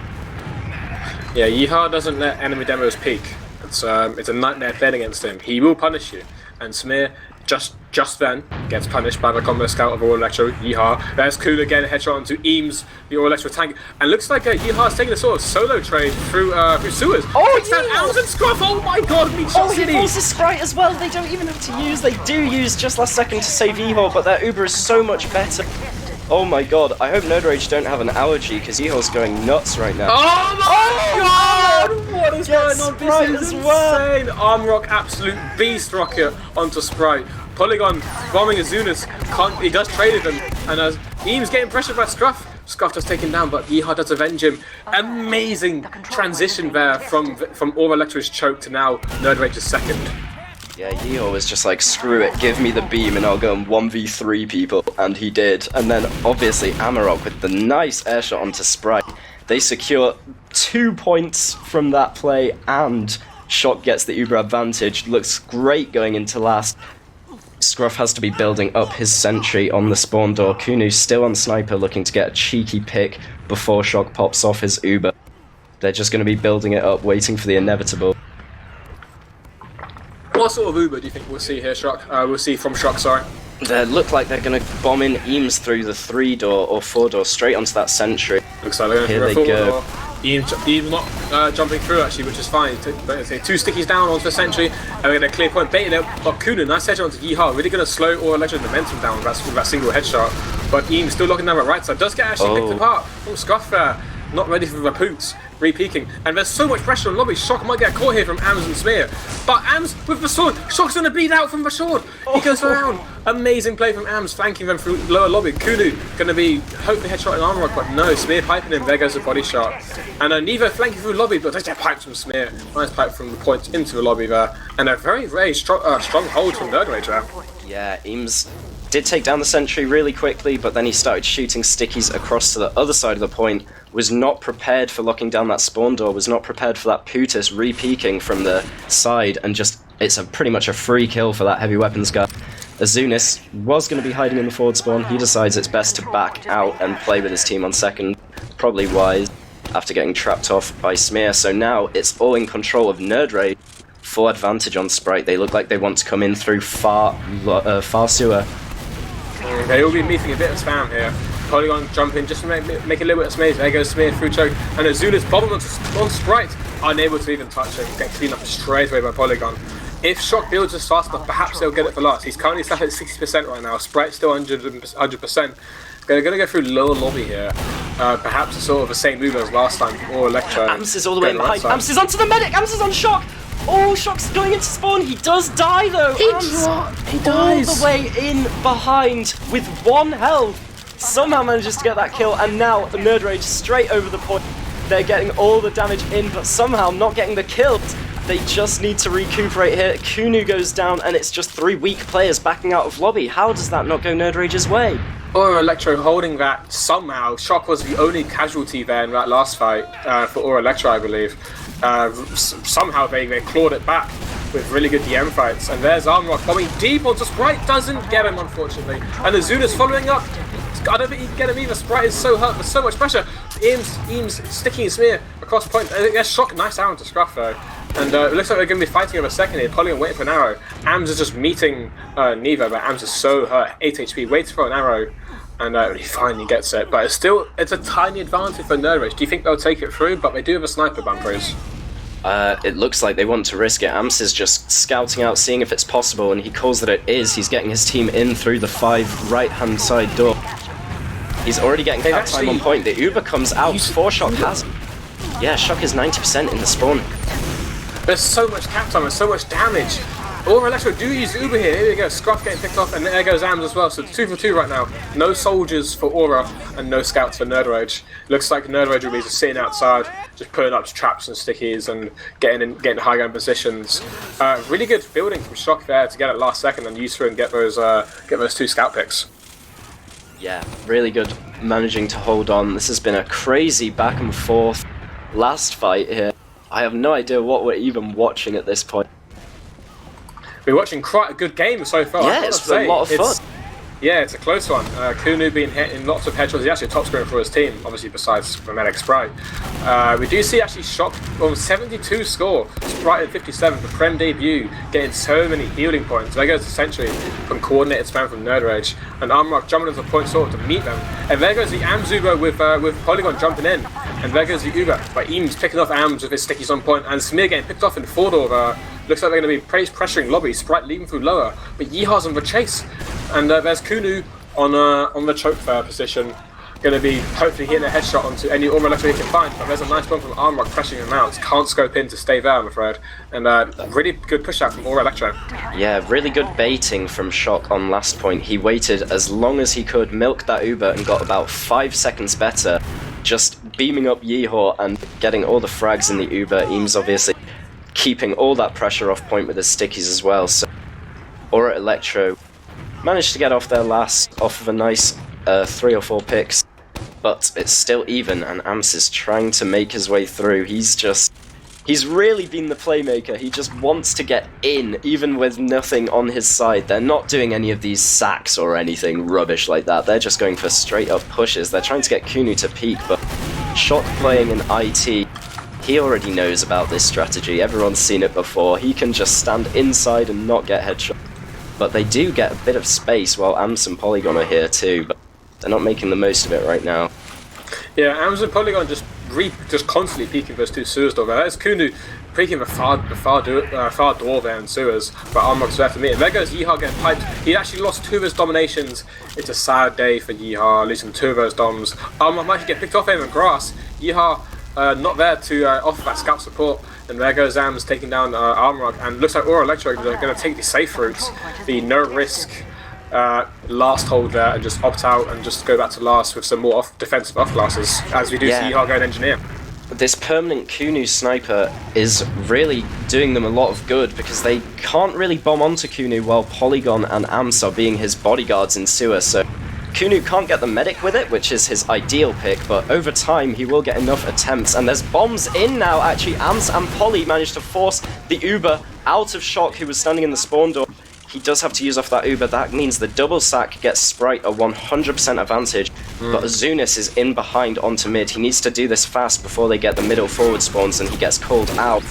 Speaker 1: Yeah, Yeehaw doesn't let enemy demos peek. It's a nightmare playing against him. He will punish you. And Smear just then gets punished by the combo scout of All Electro. Yeehaw. There's Cool again, headshot onto Eames, the All Electro tank. And looks like Yeehaw's taking a sort of solo trade through sewers.
Speaker 2: Oh,
Speaker 1: takes down Owls and Scruff. Oh my god, Meat Shot City.
Speaker 2: He falls the Sprite as well. They don't even have to use. They do use just last second to save Yeehaw, but their Uber is so much better. Oh my god, I hope nerdRage don't have an allergy, because Yeehaw's going nuts right now.
Speaker 1: Oh my god! What is going on?
Speaker 2: Sprite
Speaker 1: This is
Speaker 2: as well.
Speaker 1: insane! Armrock, absolute beast rocket onto Sprite. Polygon bombing Azunas. He does trade with him, and as Eames getting pressured by Scruff. Scruff does take him down, but Yeehaw does avenge him. Amazing transition there from All Electro's choke to now nerdRage's second.
Speaker 2: Yeah, Yeehaw was just like, screw it, give me the beam and I'll go and 1v3 people, and he did. And then obviously Amarok with the nice airshot onto Sprite. They secure 2 points from that play, and Shock gets the Uber advantage. Looks great going into last. Scruff has to be building up his sentry on the spawn door. Kunu's still on sniper, looking to get a cheeky pick before Shock pops off his Uber. They're just going to be building it up, waiting for the inevitable.
Speaker 1: What sort of Uber do you think we'll see here, Shock? We'll see from Shock, sorry.
Speaker 2: They look like they're going to bomb in Eames through the 3-door or 4-door straight onto that sentry.
Speaker 1: Looks like they're
Speaker 2: Here
Speaker 1: going
Speaker 2: they
Speaker 1: for a
Speaker 2: go.
Speaker 1: Eames not jumping through actually, which is fine. Two stickies down onto the sentry, and we're going to clear point, baiting out. But Kuna, nice headshot onto Yeehaw, really going to slow All Electro's momentum down with that single headshot. But Eames still locking down the right side, does get actually picked apart. Oh, Scruff there, not ready for the poots. Re-peeking, and there's so much pressure on lobby. Shock might get caught here from Ams and Smear, but Ams with the sword. Shock's gonna bleed out from the sword. He goes around. Amazing play from Ams, flanking them through lower lobby. Kunu gonna be hopefully headshot in armor, but no, Smear piping him. There goes the body shot, and Nevo flanking through lobby, but there's that pipe from Smear. Nice pipe from the point into the lobby there, and a very strong hold from nerdRage there.
Speaker 2: Yeah, Eames did take down the sentry really quickly, but then he started shooting stickies across to the other side of the point. Was not prepared for locking down that spawn door, was not prepared for that Putus re-peeking from the side, and just, it's pretty much a free kill for that heavy weapons guy. Azunis was going to be hiding in the forward spawn. He decides it's best to back out and play with his team on second. Probably wise, after getting trapped off by Smear. So now it's all in control of nerdRage. Full advantage on Sprite. They look like they want to come in through far sewer.
Speaker 1: They will be meeting a bit of spam here. Polygon jumping just to make a little bit of space. There goes Smear through choke, and Azuna's bombing on Sprite, unable to even touch him. Get cleaned up straight away by Polygon. If Shock builds us fast enough, perhaps they'll get it for last. He's currently sat at 60% right now. Sprite's still 100%. They're going to go through lower lobby here. Perhaps it's sort of the same move as last time, or Electro.
Speaker 2: Ams is all the way behind. Ams is onto the medic. Ams is on Shock. Oh, Shock's going into spawn. He does die though.
Speaker 1: He
Speaker 2: All
Speaker 1: dies.
Speaker 2: the way in behind with 1 health. Somehow manages to get that kill, and now the nerdRage straight over the point. They're getting all the damage in, but somehow not getting the kills. They just need to recuperate here. Kunu goes down, and it's just 3 weak players backing out of lobby. How does that not go nerdRage's way?
Speaker 1: Or Electro holding that somehow. Shock was the only casualty there in that last fight for Or Electro, I believe. Somehow they clawed it back with really good DM fights. And there's Armrock bombing deep onto Sprite, doesn't get him unfortunately. And Azuna's following up. I don't think he can get him either. Sprite is so hurt, there's so much pressure. Eames sticking his Smear across point. There's Shock, nice arrow to Scruff though. And it looks like they're going to be fighting over a second here. Polygon waiting for an arrow. Ams is just meeting Nevo, but Ams is so hurt. 8 HP, waits for an arrow, and he finally gets it. But it's a tiny advantage for nerdRage. Do you think they'll take it through? But they do have a sniper bumpers.
Speaker 2: It looks like they want to risk it. Ams is just scouting out, seeing if it's possible, and he calls that it is. He's getting his team in through the 5 right-hand side door. He's already getting cap time on point. The Uber comes out before Shock has. Yeah, Shock is 90% in the spawn.
Speaker 1: There's so much cap time and so much damage. Or Electro do use Uber here. Here we go. Scruff getting picked off, and there goes Ams as well. So 2 for 2 right now. No soldiers for Aura, and no scouts for nerdRage. Looks like nerdRage will be just sitting outside, just putting up traps and stickies and getting high ground positions. Really good building from Shock there to get it last second and use through and get those 2 scout picks.
Speaker 2: Yeah, really good managing to hold on. This has been a crazy back and forth last fight here. I have no idea what we're even watching at this point.
Speaker 1: We're watching quite a good game so far.
Speaker 2: Yeah, it's a lot of fun.
Speaker 1: Yeah, it's a close one. Kunu being hit in lots of headshots. He's actually a top scorer for his team, obviously besides Medic Sprite. We do see actually Shock on 72 score, Sprite at 57 for Prem debut, getting so many healing points. There goes essentially from coordinated spam from nerdRage, and Armrock jumping into the point sword to meet them. And there goes the Ams Uber with Polygon jumping in. And there goes the Uber by Eames picking off Ams with his stickies on point, and Smear getting picked off in 4-door. Looks like they're going to be pressuring lobby. Sprite leaving through lower, but Yeeha's on the chase. And there's Kunu on the choke position, going to be hopefully hitting a headshot onto any Aura Electro he can find. But there's a nice one from Armrock pressuring him out. Can't scope in to stay there, I'm afraid. And really good push out from Aura Electro.
Speaker 2: Yeah, really good baiting from Shock on last point. He waited as long as he could, milked that Uber, and got about 5 seconds better. Just beaming up Yeehaw and getting all the frags in the Uber. Eames obviously keeping all that pressure off point with his stickies as well. So Aura Electro managed to get off their last off of a nice 3 or 4 picks, but it's still even, and Ams is trying to make his way through. He's really been the playmaker. He just wants to get in, even with nothing on his side. They're not doing any of these sacks or anything rubbish like that. They're just going for straight up pushes. They're trying to get Kunu to peek, but Shock playing in IT, he already knows about this strategy. Everyone's seen it before. He can just stand inside and not get headshot. But they do get a bit of space while Ams and Polygon are here too, but they're not making the most of it right now.
Speaker 1: Yeah, Ams and Polygon just constantly peeking those 2 sewers door there. There's Kunu peeking the far door there in sewers, but Armrock's there to meet him. There goes Yeehaw getting piped. He actually lost 2 of his dominations. It's a sad day for Yeehaw, losing 2 of those doms. Armrock might get picked off him in grass. Yeehaw not there to offer that scout support. And there goes Ams taking down Armrock, and looks like Aura Electro are going to take the safe routes, the no risk last hold there, and just opt out and just go back to last with some more defensive off classes, as we do see Yeehaw go and engineer.
Speaker 2: This permanent Kunu sniper is really doing them a lot of good, because they can't really bomb onto Kunu while Polygon and Ams are being his bodyguards in sewer, so Kunu can't get the medic with it, which is his ideal pick, but over time he will get enough attempts, and there's bombs in now. Actually, Ams and Poly managed to force the Uber out of Shock, who was standing in the spawn door. He does have to use off that Uber. That means the double sack gets Sprite a 100% advantage, but Azunis is in behind onto mid. He needs to do this fast before they get the middle forward spawns, and he gets called out.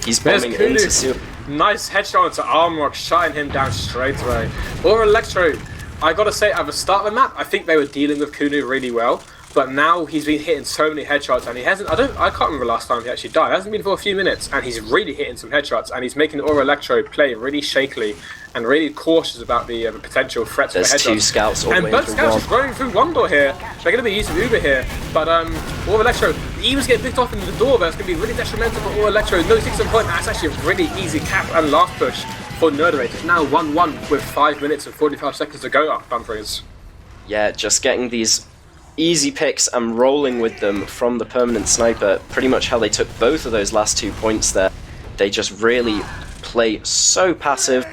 Speaker 2: He's bombing into sewer.
Speaker 1: Nice headshot into Armrock, shutting him down straight away. Aura Electro, I gotta say, at the start of the map, I think they were dealing with Kunu really well, but now he's been hitting so many headshots, and he hasn't. I can't remember the last time he actually died. It hasn't been for a few minutes, and he's really hitting some headshots, and he's making Aura Electro play really shakily and really cautious about the potential threats.
Speaker 2: There's
Speaker 1: for headshots.
Speaker 2: 2 scouts all
Speaker 1: and both scouts are going through 1 door here. They're going to be using Uber here, but Aura Electro, he was getting picked off into the door. That's going to be really detrimental for Aura Electro. No 6 on point. That's actually a really easy cap and last push for nerdRage. It's now 1-1 with 5 minutes and 45 seconds to go up, Dumfries.
Speaker 2: Yeah, just getting these easy picks and rolling with them from the permanent sniper. Pretty much how they took both of those last 2 points there. They just really play so passive.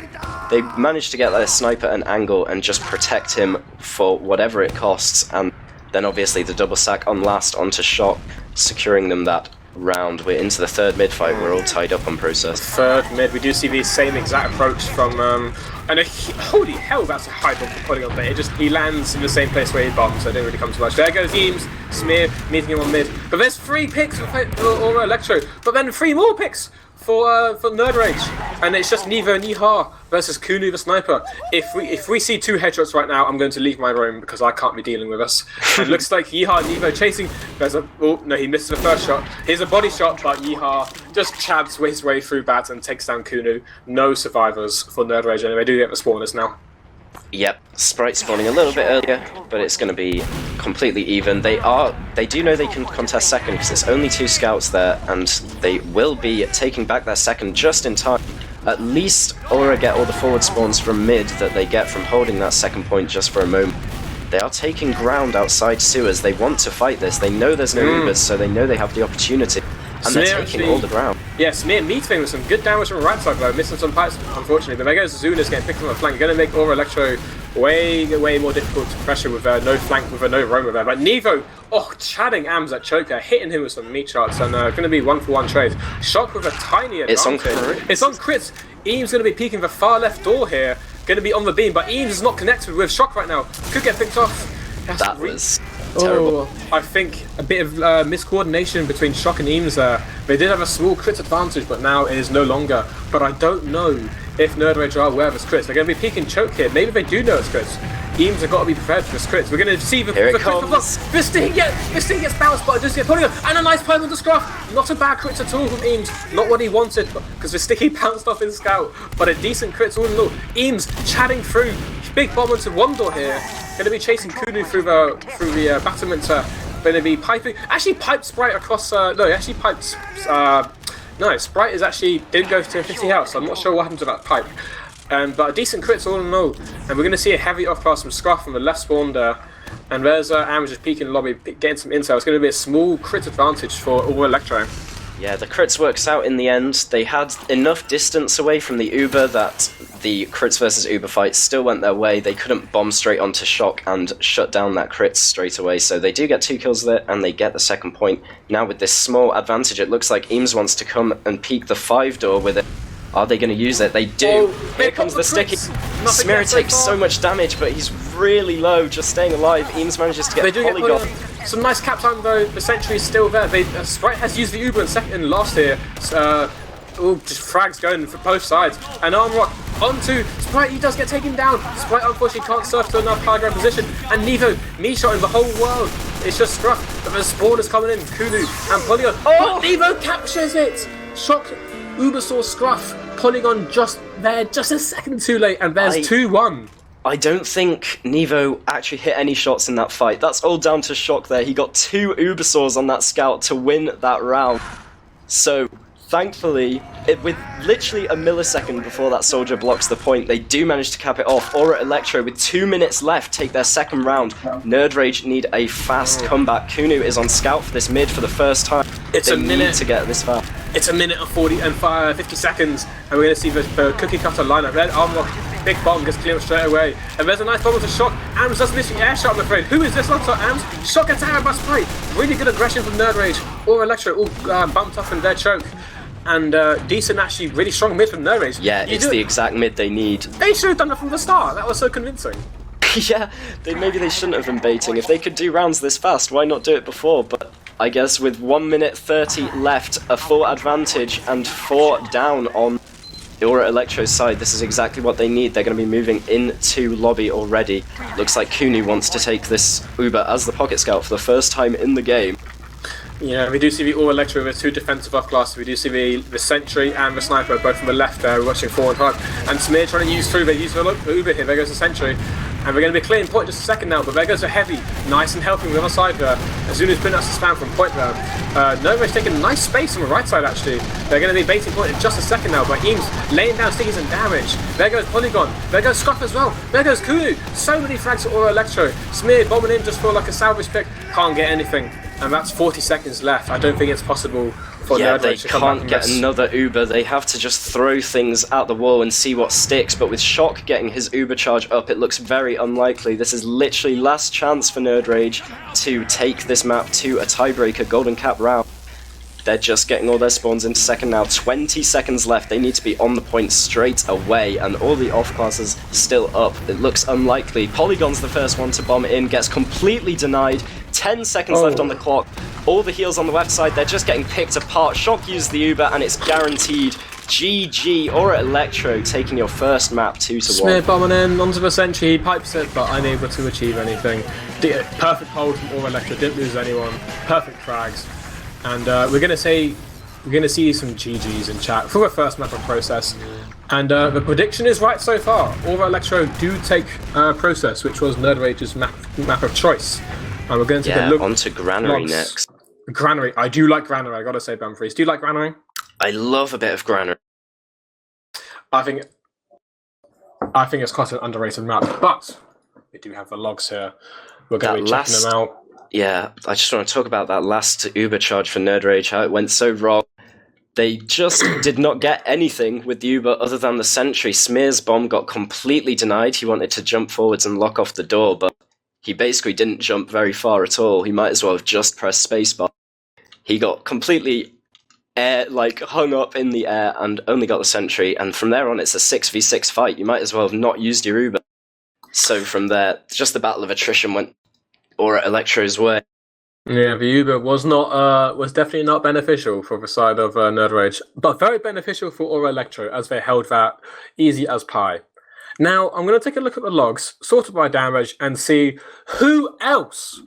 Speaker 2: They managed to get their sniper an angle and just protect him for whatever it costs. And then obviously the double sack on last onto Shock, securing them that round. We're into the 3rd mid fight. We're all tied up on process.
Speaker 1: 3rd mid, we do see the same exact approach from holy hell, that's a high bomb for Polygon, but he lands in the same place where he bombed, so it didn't really come too much. There goes Eames, Smear meeting him on mid, but there's 3 picks for Aura Electro, but then 3 more picks for nerdRage, and it's just Nevo and Yeehaw versus Kunu the sniper. If we see 2 headshots right now, I'm going to leave my room because I can't be dealing with this. It looks like Yeehaw and Nevo chasing. He misses the first shot. Here's a body shot, but Yeehaw just chabs his way through bats and takes down Kunu. No survivors for nerdRage anyway. Do get the spawners now.
Speaker 2: Yep, Sprite spawning a little bit earlier, but it's going to be completely even. They do know they can contest second because it's only 2 scouts there, and they will be taking back their second just in time. At least Aura get all the forward spawns from mid that they get from holding that second point just for a moment. They are taking ground outside sewers. They want to fight this. They know there's no Ubers, so they know they have the opportunity. And they're taking all the ground.
Speaker 1: Yeah, Smear meeting with some good damage from the right side though, missing some pipes, unfortunately. But there goes Zuna's getting picked on the flank. Going to make Aura Electro way more difficult to pressure with no flank, with no roamer there. But Nevo, chadding Ams at choker, hitting him with some meat shots, and going to be 1-for-1 trades. Shock with a tiny advantage.
Speaker 2: It's on crits.
Speaker 1: It's on crits. Eames going to be peeking the far left door here. Going to be on the beam, but Eames is not connected with Shock right now. Could get picked off.
Speaker 2: That was terrible.
Speaker 1: I think a bit of miscoordination between Shock and Eames there. They did have a small crit advantage, but now it is no longer. But I don't know if nerdRage are aware of this crits. They're going to be peeking choke here. Maybe they do know it's crits. Eames have got to be prepared for this crits. We're going to see the
Speaker 2: Here it
Speaker 1: crit.
Speaker 2: comes.
Speaker 1: This thing gets bounced, but it does get polygon. And a nice play on the scruff. Not a bad crit at all from Eames. Not what he wanted, because the sticky bounced off his scout. But a decent crit all in all. Eames chatting through. Big bomb into one door here. Going to be chasing Kunu through the battlement. Going to be piping. Actually, piped Sprite across. No, he actually piped. No, Sprite is actually didn't go to 50 health, so I'm not sure what happened to that pipe. But a decent crits all in all. And we're going to see a heavy off class from Scruff from the left spawn there. And there's Am just peeking the lobby, getting some intel. It's going to be a small crit advantage for all Electro.
Speaker 2: Yeah, the crits works out in the end. They had enough distance away from the Uber that the crits versus Uber fight still went their way. They couldn't bomb straight onto Shock and shut down that crits straight away, so they do get 2 kills there, and they get the second point. Now with this small advantage, it looks like Eames wants to come and peek the 5 door with it. Are they going to use it? They do. Here comes the sticky. Smear takes so much damage, but he's really low, just staying alive. Eames manages to get polygon.
Speaker 1: Some nice cap time though. The sentry is still there. Sprite has used the Uber in last here. Just frags going for both sides. And Armrock onto Sprite. He does get taken down. Sprite unfortunately can't surf to enough high ground position. And Nevo, me-shot in the whole world. It's just Scruff. But the spawn is coming in. Kunu and Polygon. But Nevo captures it. Shock. Uber saw Scruff. Polygon just there, just a second too late. And there's 2-1.
Speaker 2: I don't think Nevo actually hit any shots in that fight. That's all down to Shock there. He got 2 Ubersaws on that scout to win that round. So, thankfully, with literally a millisecond before that soldier blocks the point, they do manage to cap it off. Aura Electro, with 2 minutes left, take their second round. nerdRage need a fast comeback. Kunu is on scout for this mid for the first time. They need to get this far.
Speaker 1: It's a minute and 50 seconds, and we're going to see the cookie cutter lineup. Red Armrock, big bomb, gets cleared straight away. And there's a nice bomb to Shock. Ams does miss the air shot, I'm afraid. Who is this also? Ams. Shock gets out by Sprite. Really good aggression from nerdRage. Or Electro, all bumped up in their choke. And decent, actually, really strong mid from nerdRage.
Speaker 2: Yeah, it's the exact mid they need.
Speaker 1: They should have done it from the start. That was so convincing.
Speaker 2: Yeah, maybe they shouldn't have been baiting. If they could do rounds this fast, why not do it before? But I guess with 1 minute 30 left, a full advantage, and 4 down on the Aura Electro's side, this is exactly what they need. They're going to be moving into lobby already. Looks like Kunu wants to take this Uber as the pocket scout for the first time in the game.
Speaker 1: Yeah, we do see the All Electro with 2 defensive off classes. We do see the Sentry and the Sniper both from the left there. We're watching 4 and 5. And Smear trying to use through. They use the Uber here. There goes the Sentry. And we're going to be clearing point just a second now. But there goes the Heavy. Nice and healthy on the other side there. As soon as putting us to spam from point there. nerdRage taking a nice space on the right side actually. They're going to be baiting point in just a second now. But Eames laying down stickies and damage. There goes Polygon. There goes Scruff as well. There goes Kunu. So many frags for Aura Electro. Smear bombing in just for like a salvage pick. Can't get anything. And that's 40 seconds left. I don't think it's possible for nerdRage to come back.
Speaker 2: They can't get another Uber. They have to just throw things at the wall and see what sticks. But with Shock getting his Uber charge up, it looks very unlikely. This is literally last chance for nerdRage to take this map to a tiebreaker golden cap round. They're just getting all their spawns into second now. 20 seconds left. They need to be on the point straight away, and all the off classes still up. It looks unlikely. Polygon's the first one to bomb in, gets completely denied. 10 seconds left on the clock. All the heals on the left side, they're just getting picked apart. Shock used the Uber, and it's guaranteed. GG, Aura Electro taking your first map 2-1.
Speaker 1: Smear bombing in onto the Sentry, he pipes it, but unable to achieve anything. Perfect hold from Aura Electro, didn't lose anyone. Perfect frags. And we're gonna see some GGs in chat for the first map of Process. And the prediction is right so far. Aura Electro do take Process, which was nerdRage's map of choice. And we're going to take a look
Speaker 2: onto Granary next.
Speaker 1: Granary, I do like Granary. I gotta say, Bamfreeze, do you like Granary?
Speaker 2: I love a bit of Granary.
Speaker 1: I think it's quite an underrated map, but we do have the logs here. We're going to be checking them out.
Speaker 2: Yeah, I just want to talk about that last Uber charge for nerdRage, how it went so wrong. They just did not get anything with the Uber other than the sentry. Smear's bomb got completely denied. He wanted to jump forwards and lock off the door, but he basically didn't jump very far at all. He might as well have just pressed spacebar. He got completely hung up in the air and only got the sentry, and from there on it's a 6v6 fight. You might as well have not used your Uber. So from there, just the battle of attrition went Aura Electro's way.
Speaker 1: Yeah, the Uber was definitely not beneficial for the side of nerdRage, but very beneficial for Aura Electro as they held that easy as pie. Now I'm going to take a look at the logs, sorted by damage, and see who else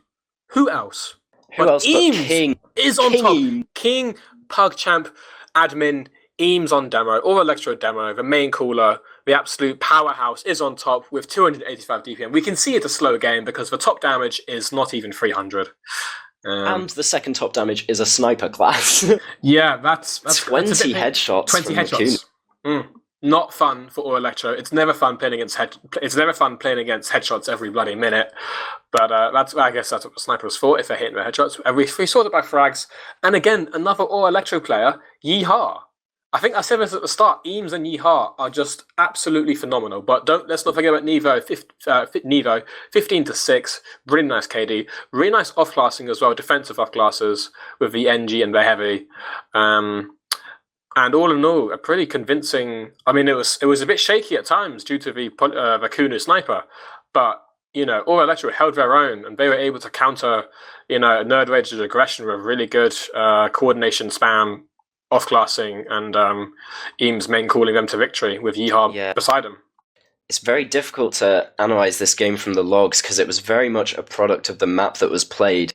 Speaker 2: but
Speaker 1: Eames
Speaker 2: King
Speaker 1: is on top. King, PugChamp, admin, Eames on demo, Aura Electro demo, the main caller, the absolute powerhouse is on top with 285 DPM. We can see it's a slow game because the top damage is not even 300.
Speaker 2: And the second top damage is a sniper class.
Speaker 1: Yeah, that's
Speaker 2: 20 headshots.
Speaker 1: 20 headshots. Not fun for Aura Electro. It's never fun playing against headshots every bloody minute. But I guess that's what the sniper's for, if they're hitting their headshots. And we saw it by frags. And again, another Aura Electro player, Yeehaw. I think I said this at the start. Eames and Yeehaw are just absolutely phenomenal. But let's not forget about Nevo. Nevo, 15-6, really nice KD, really nice off-classing as well, defensive off-classes with the NG and the heavy. And all in all, a pretty convincing. I mean, it was a bit shaky at times due to the Kunu sniper, but Aura Electro held their own, and they were able to counter nerdRage's aggression with really good coordination spam, off-classing, and Eames main calling them to victory with Yeehaw beside him.
Speaker 2: It's very difficult to analyze this game from the logs because it was very much a product of the map that was played.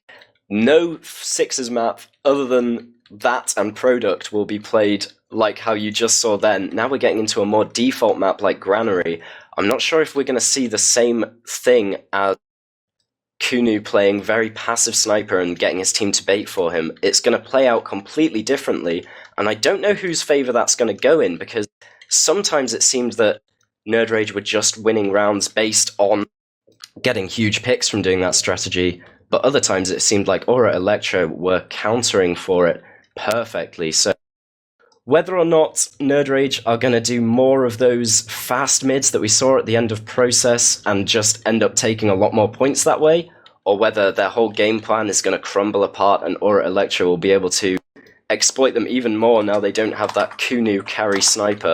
Speaker 2: No Sixers map other than that and product will be played like how you just saw then. Now we're getting into a more default map like Granary. I'm not sure if we're going to see the same thing as Kunu playing very passive sniper and getting his team to bait for him. It's going to play out completely differently, and I don't know whose favour that's going to go in, because sometimes it seemed that nerdRage were just winning rounds based on getting huge picks from doing that strategy, but other times it seemed like Aura Electro were countering for it perfectly. So whether or not nerdRage are going to do more of those fast mids that we saw at the end of Process and just end up taking a lot more points that way, or whether their whole game plan is going to crumble apart and Aura Electro will be able to exploit them even more now they don't have that Kunu carry sniper,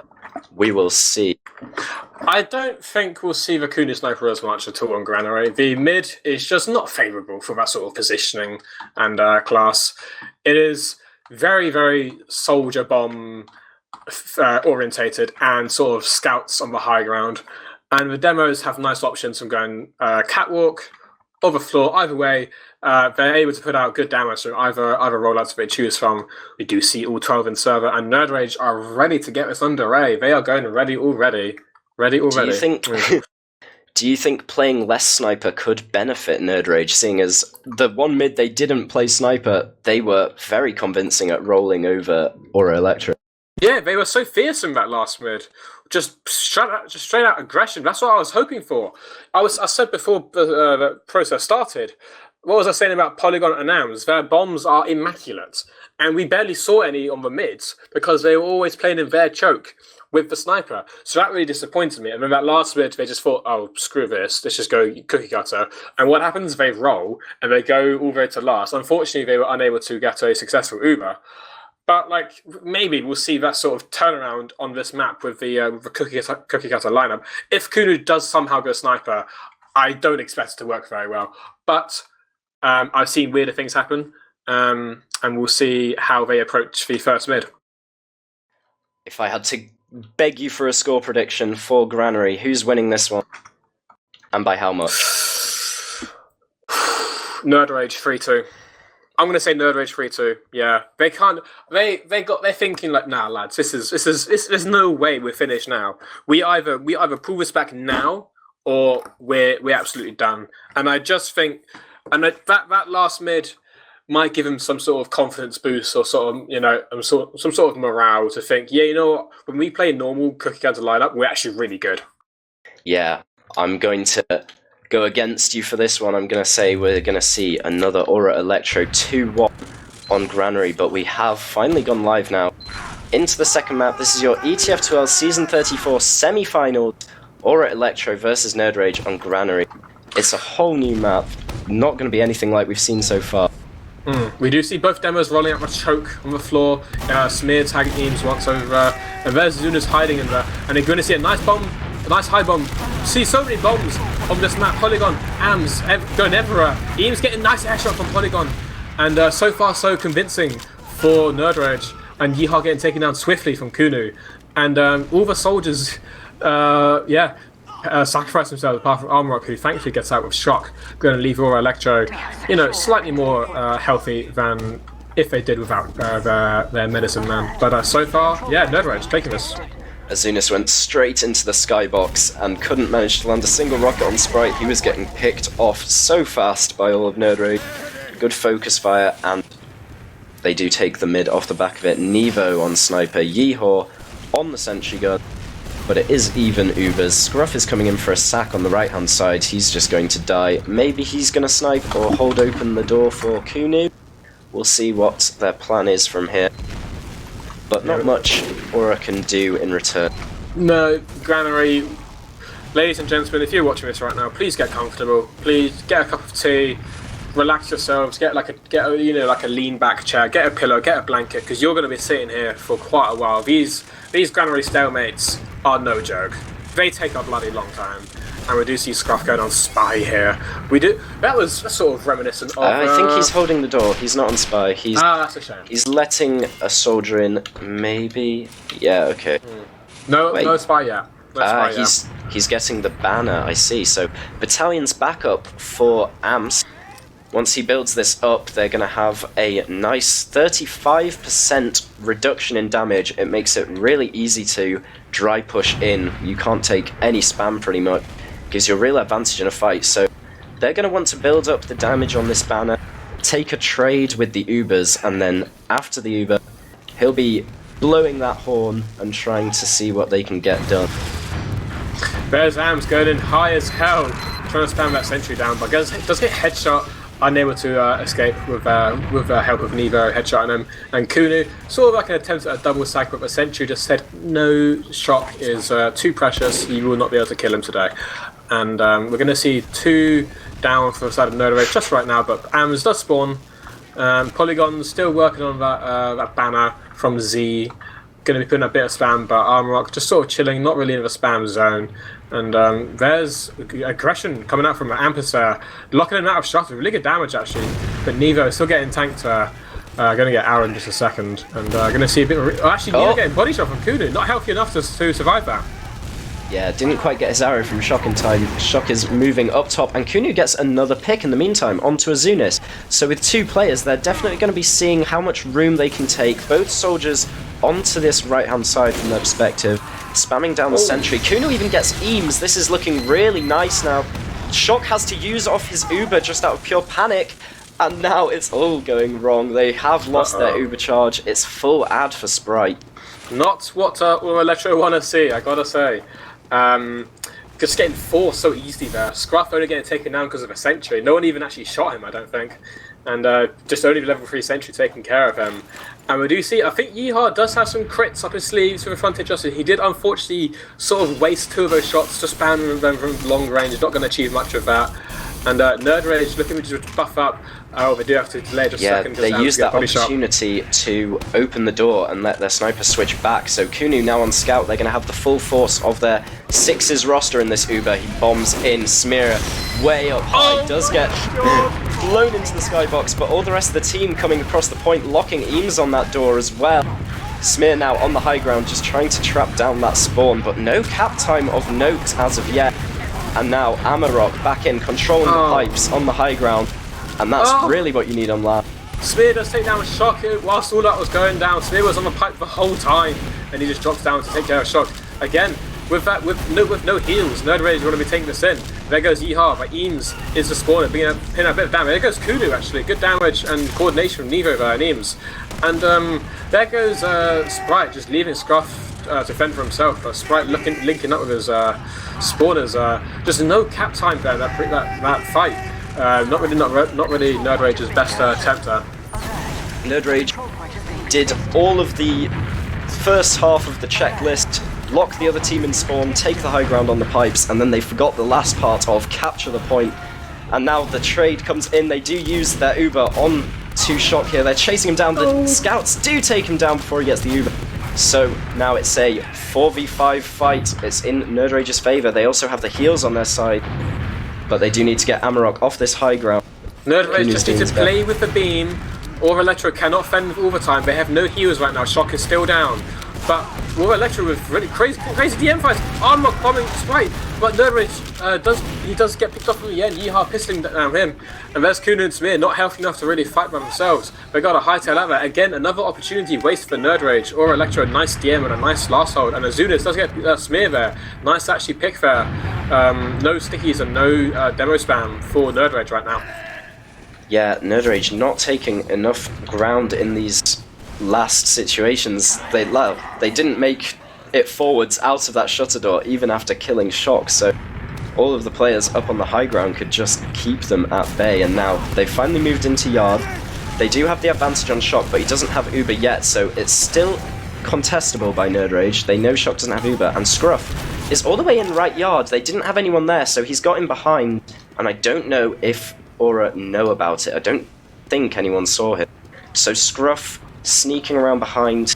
Speaker 2: we will see.
Speaker 1: I don't think we'll see the Kunu sniper as much at all on Granary. The mid is just not favourable for that sort of positioning and class. It is very, very soldier bomb orientated and sort of scouts on the high ground. And the demos have nice options from going catwalk, over floor, either way. They're able to put out good damage from either rollouts they choose from. We do see all 12 in server, and nerdRage are ready to get this underway. They are going ready already.
Speaker 2: Do you think playing less sniper could benefit nerdRage, seeing as the one mid they didn't play sniper, they were very convincing at rolling over Aura Electro?
Speaker 1: Yeah, they were so fierce in that last mid. Just straight out aggression. That's what I was hoping for. I said before the process started, what was I saying about Polygon and AMS? Their bombs are immaculate. And we barely saw any on the mids because they were always playing in their choke with the sniper. So that really disappointed me. And then that last mid, they just thought, oh, screw this. Let's just go cookie cutter. And what happens? They roll and they go all the way to last. Unfortunately, they were unable to get a successful Uber. But maybe we'll see that sort of turnaround on this map with the cookie cutter lineup. If Kunu does somehow go sniper, I don't expect it to work very well. But I've seen weirder things happen, and we'll see how they approach the first mid.
Speaker 2: If I had to beg you for a score prediction for Granary, who's winning this one? And by how much?
Speaker 1: nerdRage 3-2. I'm going to say nerdRage 3-2. Yeah, they can't. They're thinking like, nah, lads, this is. There's no way we're finished now. We either pull this back now, or we're absolutely done. And I just think, and that last mid, might give him some sort of confidence boost or sort of, some sort of morale to think, yeah, you know what, when we play normal cookie cutter lineup, we're actually really good.
Speaker 2: Yeah, I'm going to go against you for this one. I'm going to say we're going to see another Aura Electro 2-1 on Granary, but we have finally gone live now into the second map. This is your ETF2L Season 34 semi-finals, Aura Electro versus nerdRage on Granary. It's a whole new map, not going to be anything like we've seen so far.
Speaker 1: We do see both demos rolling out a choke on the floor. Smear tagging teams once over, and there's Zuna's hiding in there. And they're going to see a nice bomb, a nice high bomb. See so many bombs on this map. Polygon, Ams, going everywhere. Eames getting nice headshot from Polygon, and so far so convincing for nerdRage. And Yeehaw getting taken down swiftly from Kunu, and all the soldiers, sacrifice themselves apart from Armrock, who thankfully gets out with shock, going to leave Aura Electro, slightly more healthy than if they did without their medicine man. But so far, yeah, nerdRage taking this.
Speaker 2: Azunis went straight into the skybox and couldn't manage to land a single rocket on Sprite. He was getting picked off so fast by all of nerdRage. Good focus fire, and they do take the mid off the back of it. Nevo on Sniper, Yeehaw on the sentry gun. But it is even Ubers. Scruff is coming in for a sack on the right-hand side. He's just going to die. Maybe he's going to snipe or hold open the door for Kunu. We'll see what their plan is from here. But not much Aura can do in return.
Speaker 1: No, Granary, ladies and gentlemen, if you're watching this right now, please get comfortable. Please get a cup of tea, relax yourselves, get like a lean back chair, get a pillow, get a blanket, because you're going to be sitting here for quite a while. These Granary stalemates are no joke. They take a bloody long time, and we do see Scruff going on spy here. That was sort of reminiscent of.
Speaker 2: I think he's holding the door. He's not on spy.
Speaker 1: That's a shame.
Speaker 2: He's letting a soldier in. Maybe. Yeah. Okay.
Speaker 1: No spy yet.
Speaker 2: He's getting the banner. I see. So battalion's backup for Amps. Once he builds this up, they're going to have a nice 35% reduction in damage. It makes it really easy to dry push in. You can't take any spam pretty much. Gives you a real advantage in a fight. So they're going to want to build up the damage on this banner, take a trade with the Ubers, and then after the Uber, he'll be blowing that horn and trying to see what they can get done.
Speaker 1: There's Ams going in high as hell, trying to spam that sentry down, but does get headshot. Unable to escape with the help of Nevo headshotting him, and Kunu sort of like an attempt at a double sack, but the sentry just said no, shock is too precious, you will not be able to kill him today. And we're going to see 2 down from the side of nerdRage just right now, but Ams does spawn. Polygon still working on that banner from Z, going to be putting a bit of spam, but Armrock just sort of chilling, not really in the spam zone. And there's aggression coming out from Ampus there, locking him out of shot with really good damage actually. But Nevo still getting tanked. Going to get Aaron in just a second, and going to see a bit of Nevo getting body shot from Kunu, not healthy enough to survive that.
Speaker 2: Yeah, didn't quite get his arrow from Shock in time. Shock is moving up top, and Kunu gets another pick in the meantime onto Azunis. So with 2 players, they're definitely going to be seeing how much room they can take. Both soldiers onto this right-hand side from their perspective, spamming down the sentry. Kunu even gets Eames. This is looking really nice now. Shock has to use off his Uber just out of pure panic, and now it's all going wrong. They have lost their Uber charge. It's full ad for Sprite.
Speaker 1: Not what Electro want to see, I gotta say. Just getting forced so easily there. Scruff only getting taken down because of a sentry. No one even actually shot him, I don't think. And just only the level 3 sentry taking care of him. And we do see, I think Yeehaw does have some crits up his sleeves with a frontage justice. He did unfortunately sort of waste 2 of those shots, just spamming them from long range. Not going to achieve much of that. And nerdRage looking to just buff up. Oh, they do have to delay just a second.
Speaker 2: Yeah, they used that opportunity to open the door and let their sniper switch back. So Kunu now on scout, they're going to have the full force of their 6's roster in this Uber. He bombs in, Smear way up high, does get blown into the skybox, but all the rest of the team coming across the point, locking Eames on that door as well. Smear now on the high ground, just trying to trap down that spawn, but no cap time of note as of yet. And now Amarok back in, controlling the pipes on the high ground. And that's really what you need on that.
Speaker 1: Smear does take down Shock whilst all that was going down. Smear was on the pipe the whole time, and he just drops down to take care of Shock. Again, with no heals, nerdRage is going to be taking this in. There goes Yeehaw, but Eames is the spawner, pinning a bit of damage. There goes Kulu, actually. Good damage and coordination from Nevo there and Eames. And there goes Sprite, just leaving Scruff to fend for himself. Sprite linking up with his spawners. Just no cap time there, that fight. Not really nerdRage's best attempt there.
Speaker 2: nerdRage did all of the first half of the checklist, lock the other team in spawn, take the high ground on the pipes, and then they forgot the last part of capture the point. And now the trade comes in. They do use their Uber on to Shock here. They're chasing him down. The scouts do take him down before he gets the Uber. So now it's a 4v5 fight. It's in nerdRage's favour. They also have the heals on their side, but they do need to get Amarok off this high ground.
Speaker 1: nerdRage just need to play with the beam, or Electro cannot fend with overtime. They have no heals right now. Shock is still down. But War Electro with really crazy DM fights, Armlock bombing Sprite, but nerdRage does get picked off in the end. Yeehaw pistoling down him, and there's Kuno and Smear not healthy enough to really fight by themselves. They got a hightail out there. Again, another opportunity wasted for nerdRage. Or Electro, nice DM and a nice last hold, and Azunis does get Smear there. Nice actually pick there. No stickies and no demo spam for nerdRage right now.
Speaker 2: Yeah, nerdRage not taking enough ground in these last situations. They didn't make it forwards out of that shutter door even after killing Shock, so all of the players up on the high ground could just keep them at bay, and now they've finally moved into yard. They do have the advantage on Shock, but he doesn't have Uber yet, so it's still contestable by nerdRage. They know Shock doesn't have Uber, and Scruff is all the way in right yard. They didn't have anyone there, so he's got him behind, and I don't know if Aura know about it. I don't think anyone saw him. So Scruff sneaking around behind.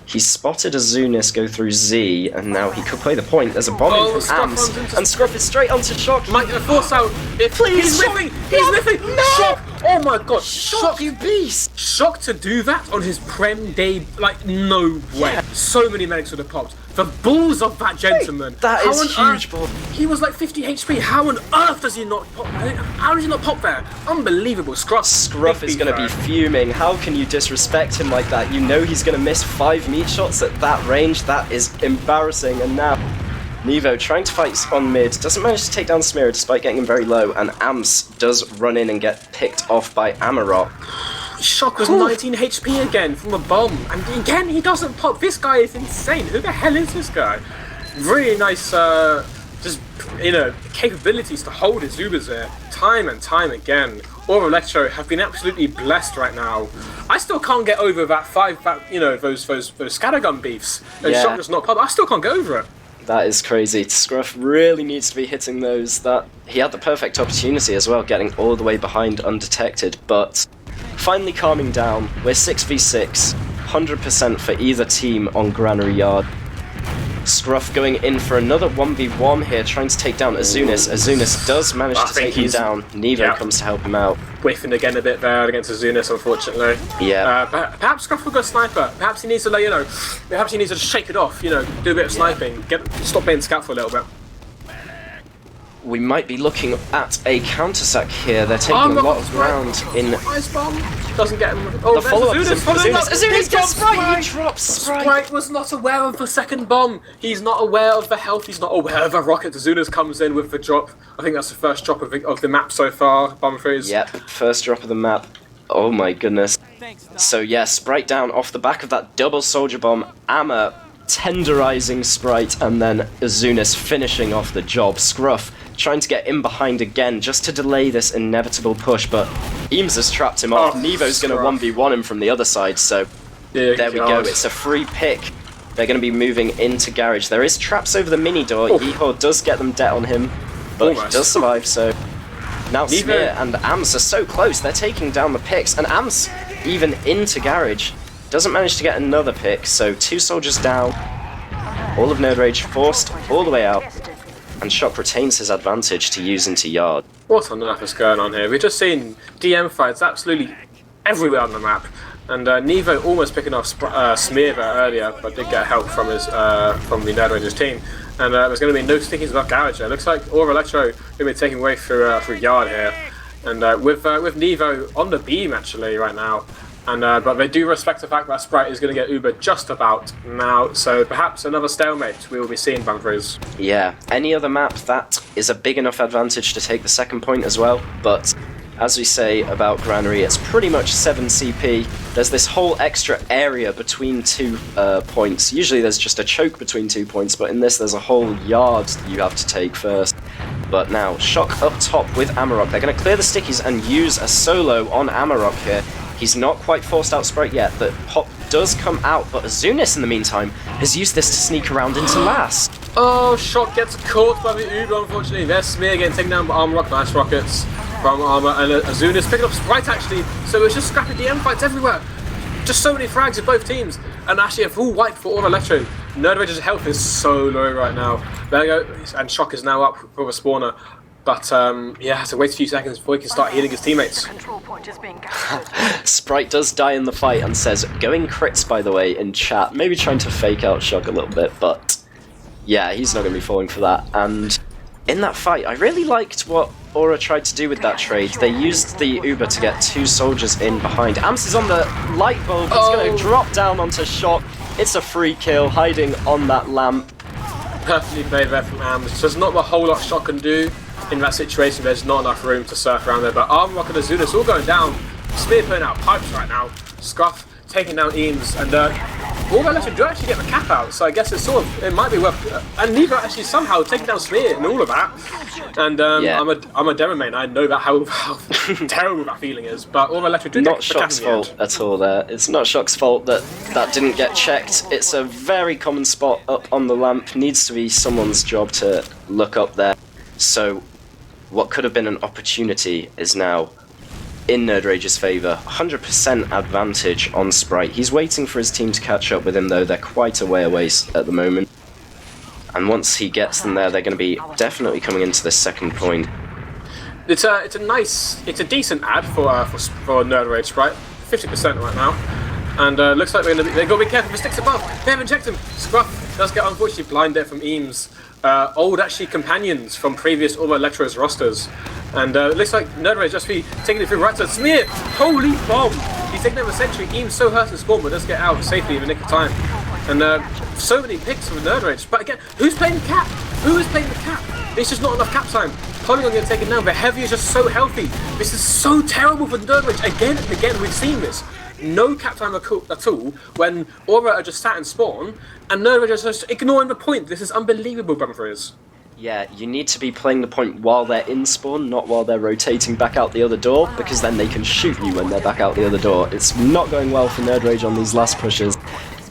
Speaker 2: He spotted Azunis go through Z, and now he could play the point. There's a bomb in from Ams, and Scruff is straight onto Shock.
Speaker 1: Might get a force out.
Speaker 2: Please,
Speaker 1: he's whiffing! He's whiffing!
Speaker 2: No!
Speaker 1: Shock! Oh my god!
Speaker 2: Shock, you beast!
Speaker 1: Shock to do that on his Prem day, like, no way. Yeah. So many medics would have popped. The balls of that gentleman.
Speaker 2: That is huge ball.
Speaker 1: He was like 50 HP. How on earth does he not pop? How does he not pop there? Unbelievable. Scruff
Speaker 2: is going to be fuming. How can you disrespect him like that? You know he's going to miss 5 meat shots at that range. That is embarrassing. And now Nevo trying to fight on mid. Doesn't manage to take down Smear despite getting him very low. And Ams does run in and get picked off by Amarok.
Speaker 1: Shock was 19 HP again from a bomb, and again he doesn't pop. This guy is insane. Who the hell is this guy? Really nice, just capabilities to hold his Ubers there, time and time again. Or Electro have been absolutely blessed right now. I still can't get over those scattergun beefs. And
Speaker 2: yeah.
Speaker 1: Shock does not pop. I still can't get over it.
Speaker 2: That is crazy. Scruff really needs to be hitting those. That he had the perfect opportunity as well, getting all the way behind undetected, but finally calming down. We're 6v6, 100% for either team on Granary Yard. Scruff going in for another 1v1 here, trying to take down Azunis. Azunis does manage to take him down. Nevo comes to help him out.
Speaker 1: Whiffing again a bit there against Azunis, unfortunately.
Speaker 2: Yeah.
Speaker 1: Perhaps Scruff will go sniper. Perhaps he needs to, perhaps he needs to shake it off. Do a bit of sniping. Stop being scout for a little bit.
Speaker 2: We might be looking at a counter-sack here. They're taking a lot of ground in...
Speaker 1: Ice bomb doesn't get him. Oh,
Speaker 2: the follow-up is Azunis gets Sprite! He drops Sprite!
Speaker 1: Sprite was not aware of the second bomb. He's not aware of the health. He's not aware of the rocket. Azunis comes in with the drop. I think that's the first drop of the map so far. Bomb freeze.
Speaker 2: Yep, first drop of the map. Oh my goodness. So yeah, Sprite down off the back of that double soldier bomb. Amma tenderizing Sprite, and then Azunis finishing off the job. Scruff trying to get in behind again just to delay this inevitable push, but Eames has trapped him off. Nevo's going to 1v1 him from the other side, so there we go. It's a free pick. They're going to be moving into garage. There is traps over the mini door. Yeehaw does get them dead on him, but he does survive, so now Smear and Ams are so close. They're taking down the picks, and Ams even into garage. Doesn't manage to get another pick, so 2 soldiers down. All of nerdRage forced all the way out, and Shock retains his advantage to use into yard.
Speaker 1: What on earth is going on here? We've just seen DM fights absolutely everywhere on the map, and Nevo almost picking off Smear there earlier, but did get help from from the nerdRage's team. And there's going to be no stickies about garage there. Looks like Aura Electro going to be taking away through yard here, and with Nevo on the beam actually right now. And but they do respect the fact that Sprite is going to get Uber just about now, so perhaps another stalemate we will be seeing, Bumfries.
Speaker 2: Yeah, any other map that is a big enough advantage to take the second point as well, but as we say about Granary, it's pretty much 7 CP. There's this whole extra area between 2 points. Usually there's just a choke between 2 points, but in this there's a whole yard you have to take first. But now, Shock up top with Amarok. They're going to clear the stickies and use a solo on Amarok here. He's not quite forced out Sprite yet, but Pop does come out, but Azunis in the meantime has used this to sneak around into last.
Speaker 1: Oh, Shock gets caught by the Uber, unfortunately. There's Smear getting taken down by Armrock, nice rockets from Armor, and Azunis picking up Sprite actually, so it's just scrappy DM fights everywhere. Just so many frags of both teams, and actually a full wipe for all Electro. nerdRage's health is so low right now. There you go, and Shock is now up for the spawner. But yeah, has to wait a few seconds before he can start healing his teammates.
Speaker 2: Sprite does die in the fight and says, going crits by the way in chat, maybe trying to fake out Shock a little bit, but yeah, he's not going to be falling for that. And in that fight, I really liked what Aura tried to do with that trade. They used the Uber to get 2 soldiers in behind. Amps is on the light bulb, he's going to drop down onto Shock. It's a free kill, hiding on that lamp.
Speaker 1: Perfectly played there from Amps. There's not a whole lot Shock can do. In that situation, there's not enough room to surf around there, but Armrock and Azunis all going down. Spear putting out pipes right now. Scruff taking down Eames, and all Electro do actually get the cap out, so I guess it's sort of, it might be worth, and Nevo actually somehow taking down Smear and all of that. And
Speaker 2: yeah.
Speaker 1: I'm a demo main, I know that how terrible that feeling is, but all Electro do
Speaker 2: not
Speaker 1: get
Speaker 2: Shock's fault at all there. It's not Shock's fault that that didn't get checked. It's a very common spot up on the lamp. Needs to be someone's job to look up there. So what could have been an opportunity is now in nerdRage's favour. 100% advantage on Sprite. He's waiting for his team to catch up with him though. They're quite a way away at the moment. And once he gets them there, they're going to be definitely coming into this second point.
Speaker 1: It's a decent ad for nerdRage, Sprite. 50% right now. And looks like they're going to be careful for sticks above. They haven't checked him. Scruff does get unfortunately blind there from Eames. Old actually companions from previous Orba Electro's rosters. And it looks like nerdRage just be taking it through right to Smear. Holy bomb! He's taking over Sentry. Eames so hurt in spawn, but does get out safely in the nick of time. And so many picks from nerdRage. But again, who's playing the cap? Who is playing the cap? There's just not enough cap time. Polygon going to take it down. The Heavy is just so healthy. This is so terrible for nerdRage. Again and again, we've seen this. No cap time at all when Aura are just sat and spawn, and nerdRage is just ignoring the point. This is unbelievable, Bumfries.
Speaker 2: Yeah, you need to be playing the point while they're in spawn, not while they're rotating back out the other door, because then they can shoot you when they're back out the other door. It's not going well for nerdRage on these last pushes.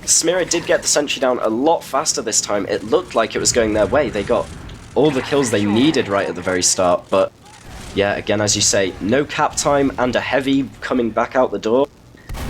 Speaker 2: Smira did get the sentry down a lot faster this time. It looked like it was going their way. They got all the kills they needed right at the very start, but yeah, again, as you say, no cap time and a Heavy coming back out the door.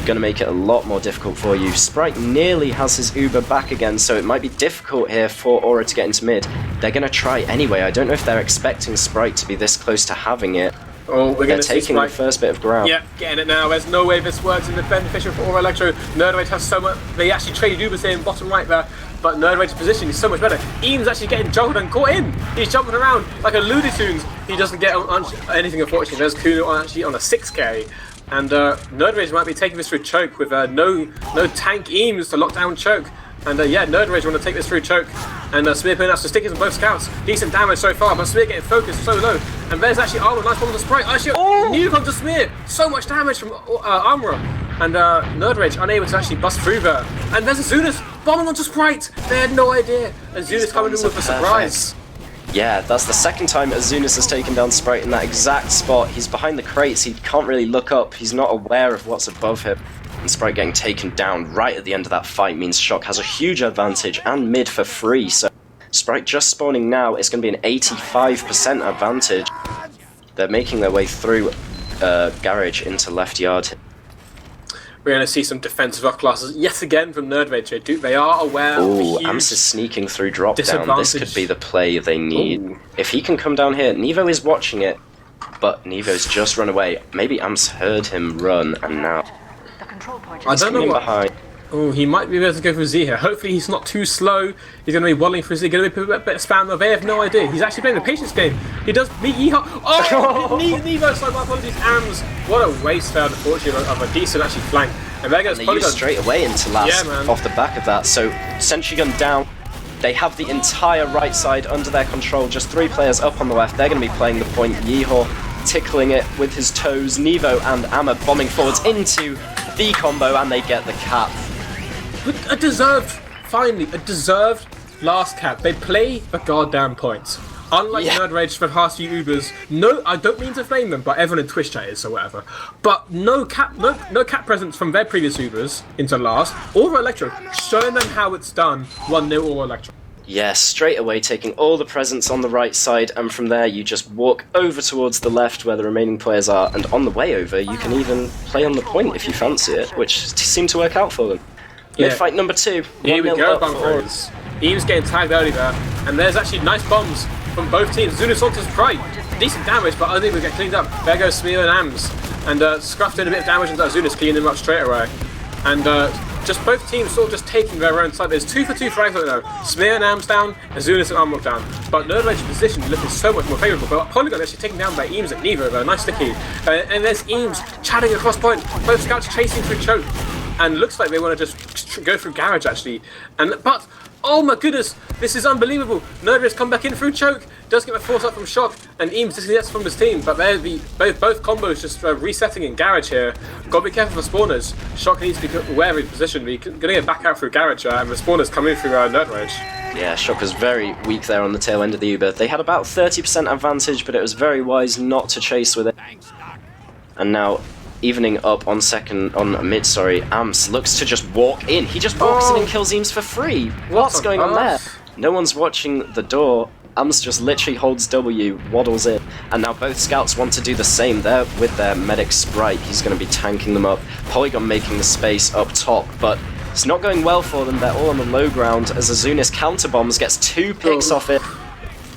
Speaker 2: Going to make it a lot more difficult for you. Sprite nearly has his Uber back again, so it might be difficult here for Aura to get into mid. They're going to try anyway. I don't know if they're expecting Sprite to be this close to having it.
Speaker 1: Oh, they're
Speaker 2: taking the first bit of ground.
Speaker 1: Yeah, getting it now. There's no way this works in the beneficial for Aura Electro. nerdRage has so much. They actually traded Ubers here in bottom right there, but nerdRage's position is so much better. Eames actually getting juggled and caught in. He's jumping around like a Looney Tunes. He doesn't get anything, unfortunately. There's Kuno actually on a 6k. And nerdRage might be taking this through choke with no tank Eames to lock down choke. And yeah, nerdRage want to take this through choke. And Smear putting out some stickies on both scouts. Decent damage so far, but Smear getting focused so low. And there's actually Armor, nice bomb to Sprite. Actually, new come to Smear. So much damage from Armor. And nerdRage unable to actually bust through there. And there's Azunis bombing onto Sprite. They had no idea. And Azunis coming in with a surprise.
Speaker 2: Yeah, that's the second time Azunis has taken down Sprite in that exact spot. He's behind the crates, he can't really look up, he's not aware of what's above him. And Sprite getting taken down right at the end of that fight means Shock has a huge advantage and mid for free, so Sprite just spawning now is going to be an 85% advantage. They're making their way through garage into left yard.
Speaker 1: We're going to see some defensive up classes yet again from nerdRage. They are aware of the huge
Speaker 2: Amps is sneaking through drop down. This could be the play they need. Ooh. If he can come down here, Nevo is watching it, but Nevo's just run away. Maybe Amps heard him run, and now
Speaker 1: I don't know what.
Speaker 2: behind.
Speaker 1: Oh, he might be able to go for Z here. Hopefully he's not too slow. He's going to be waddling for Z. Going to be a bit of spam. They have no idea. He's actually playing the patience game. He does meet Yeehaw. Oh, Nevo. Sorry, my apologies. AMS. What a waste there, unfortunately, of a decent actually flank. And there goes
Speaker 2: Polygon straight away into last off the back of that. So Sentry Gun down. They have the entire right side under their control. Just 3 players up on the left. They're going to be playing the point. Yeehaw tickling it with his toes. Nevo and Amma bombing forwards into the combo, and they get the cap.
Speaker 1: But a deserved, finally, a deserved last cap. They play the goddamn points. Unlike nerdRage for the past few Ubers, no, I don't mean to flame them, but everyone in Twitch chat is, so whatever. But no cap presence from their previous Ubers into last, or Electro, showing them how it's done, 1-0 or Electro.
Speaker 2: Yeah, straight away taking all the presents on the right side, and from there you just walk over towards the left where the remaining players are, and on the way over you can even play on the point if you fancy it, which seemed to work out for them. Mid-fight number 2.
Speaker 1: Here we go, bunkers. Eames getting tagged early there, and there's actually nice bombs from both teams. Zunus onto Sprite. Decent damage, but I think we get cleaned up. There goes Smear and AMS. And Scruff did a bit of damage into Zunus, cleaning him up straight away. And just both teams sort of just taking their own side. There's 2 for 2 frags right now. Smear and AMS down, and Zunus and Armlock down. But nerdRage's position looking so much more favourable. But Polygon actually taken down by Eames at Nevo, though. Nice sticky. And there's Eames chatting across point. Both scouts chasing through choke. And looks like they want to just go through garage actually. But oh my goodness, this is unbelievable. nerdRage come back in through choke, does get the force up from Shock, and Eames disconnects from his team. But there's both combos just resetting in garage here. Gotta be careful for spawners. Shock needs to be aware of his position. We're gonna get back out through garage, and the spawners come in through nerdRage.
Speaker 2: Yeah, Shock was very weak there on the tail end of the Uber. They had about 30% advantage, but it was very wise not to chase with it. And now, evening up on mid, AMS looks to just walk in. He just walks in and kills Eames for free. What's going on there? No one's watching the door. AMS just literally holds W, waddles in, and now both scouts want to do the same there with their medic Sprite. He's going to be tanking them up. Polygon making the space up top, but it's not going well for them. They're all on the low ground as Azunis counterbombs, gets 2 picks off it.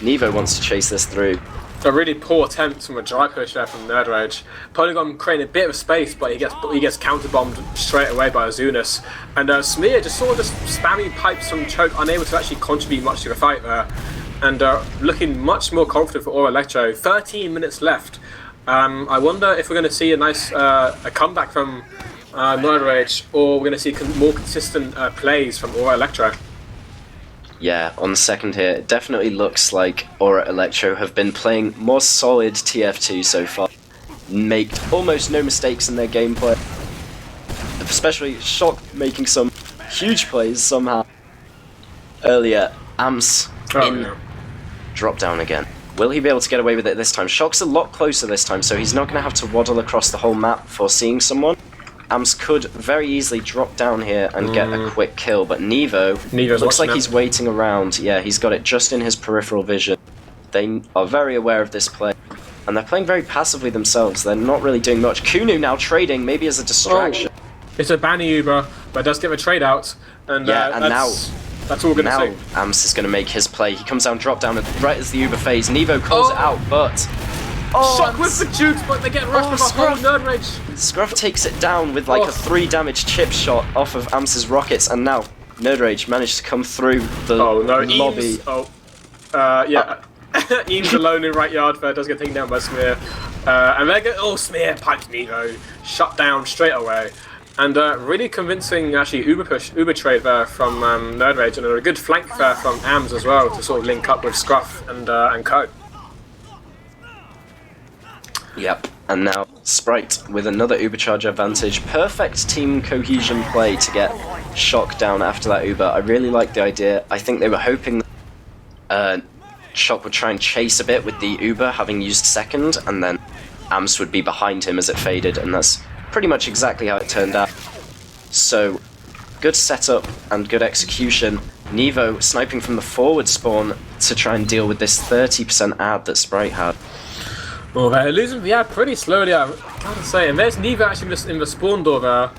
Speaker 2: Nevo wants to chase this through.
Speaker 1: A really poor attempt from a dry push there from nerdRage. Polygon creating a bit of space, but he gets counterbombed straight away by Azunis. And Smear just sort of spamming pipes from choke, unable to actually contribute much to the fight there. And looking much more confident for Aura Electro. 13 minutes left. I wonder if we're going to see a nice a comeback from nerdRage, or we're going to see more consistent plays from Aura Electro.
Speaker 2: Yeah, on the second here, it definitely looks like Aura Electro have been playing more solid TF2 so far. Make almost no mistakes in their gameplay. Especially Shock making some huge plays somehow. Earlier, AMS drop down again. Will he be able to get away with it this time? Shock's a lot closer this time, so he's not going to have to waddle across the whole map before seeing someone. AMS could very easily drop down here and get a quick kill, but Nevo's looks like he's waiting around. Yeah, he's got it just in his peripheral vision. They are very aware of this play, and they're playing very passively themselves. They're not really doing much. Kunu now trading, maybe as a distraction.
Speaker 1: It's a banny Uber, but it does get a trade out. And, that's all we're going to see.
Speaker 2: Now AMS is going to make his play. He comes down, drop down, right as the Uber phase. Nevo calls it out, but...
Speaker 1: Shock with the jukes, but they get rushed with a whole nerdRage.
Speaker 2: Scruff takes it down with like a 3 damage chip shot off of AMS's rockets, and now nerdRage managed to come through the lobby.
Speaker 1: Eames alone in right yard there, does get taken down by Smear. And they go, Smear pipes Nevo, shut down straight away. And really convincing, actually, Uber trade there from nerdRage, and a good flank there from AMS as well to sort of link up with Scruff and Co.
Speaker 2: Yep, and now Sprite with another Ubercharge advantage. Perfect team cohesion play to get Shock down after that Uber. I really like the idea. I think they were hoping that Shock would try and chase a bit with the Uber, having used second, and then AMS would be behind him as it faded, and that's pretty much exactly how it turned out. So, good setup and good execution. Nevo sniping from the forward spawn to try and deal with this 30% ad that Sprite had.
Speaker 1: Well, they're losing the ad pretty slowly, I gotta say. And there's Nevo actually just in the spawn door there,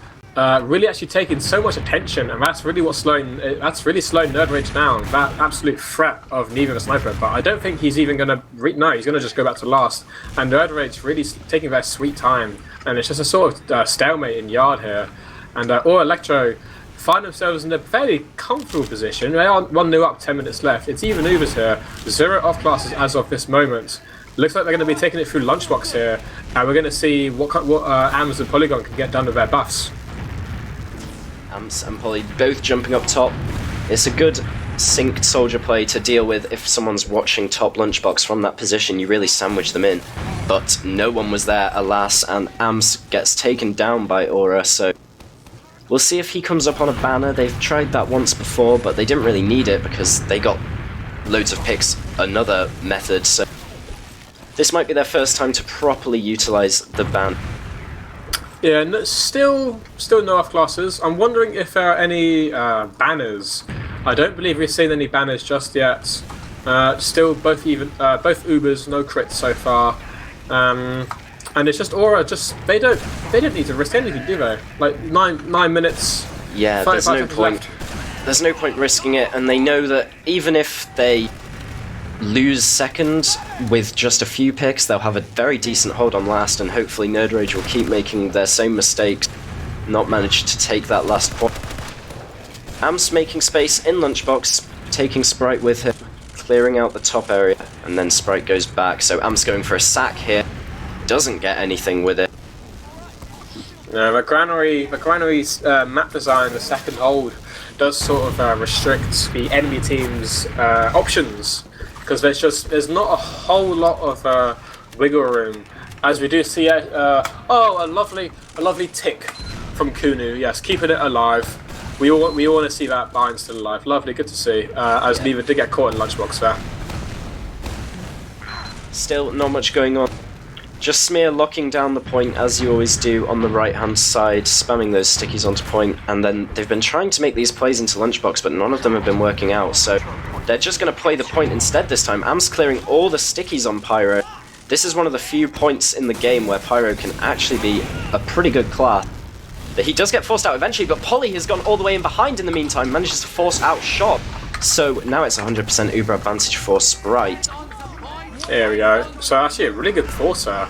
Speaker 1: really actually taking so much attention, and that's really slowing nerdRage down. That absolute threat of Nevo the sniper. But I don't think he's even gonna. He's gonna just go back to last. And nerdRage really taking their sweet time, and it's just a sort of stalemate in yard here. And Electro find themselves in a fairly comfortable position. They are 1-0 up, 10 minutes left. It's even Ubers here. 0 off classes as of this moment. Looks like they're going to be taking it through Lunchbox here, and we're going to see what AMS and Polygon can get done with their buffs.
Speaker 2: AMS and Poly both jumping up top. It's a good synced soldier play to deal with if someone's watching top Lunchbox from that position. You really sandwich them in, but no one was there, alas, and AMS gets taken down by Aura, so we'll see if he comes up on a banner. They've tried that once before, but they didn't really need it because they got loads of picks another method, so this might be their first time to properly utilise the ban.
Speaker 1: Yeah, no, still no off classes. I'm wondering if there are any banners. I don't believe we've seen any banners just yet. Still both Ubers, no crits so far. And it's just Aura. They don't need to risk anything, do they? Like 9 minutes.
Speaker 2: Yeah, there's no point. There's no point risking it, and they know that even if they lose second with just a few picks, they'll have a very decent hold on last, and hopefully nerdRage will keep making their same mistakes, not manage to take that last point. AMS making space in Lunchbox, taking Sprite with him, clearing out the top area, and then Sprite goes back, so AMS going for a sack here, doesn't get anything with it.
Speaker 1: Yeah, the Granary's map design, the second hold, does sort of restrict the enemy team's options, because there's not a whole lot of wiggle room, as we do see a lovely tick from Kunu. Yes, keeping it alive. We all want to see that Bind still alive. Lovely, good to see. As Neither did get caught in Lunchbox there.
Speaker 2: Still not much going on. Just Smear locking down the point as you always do on the right hand side, spamming those stickies onto point, and then they've been trying to make these plays into Lunchbox, but none of them have been working out, so they're just going to play the point instead this time. AMS clearing all the stickies on Pyro. This is one of the few points in the game where Pyro can actually be a pretty good class. He does get forced out eventually, but Polly has gone all the way in behind in the meantime, manages to force out Shot. So now it's 100% Uber advantage for Sprite.
Speaker 1: There we go. So actually a really good forcer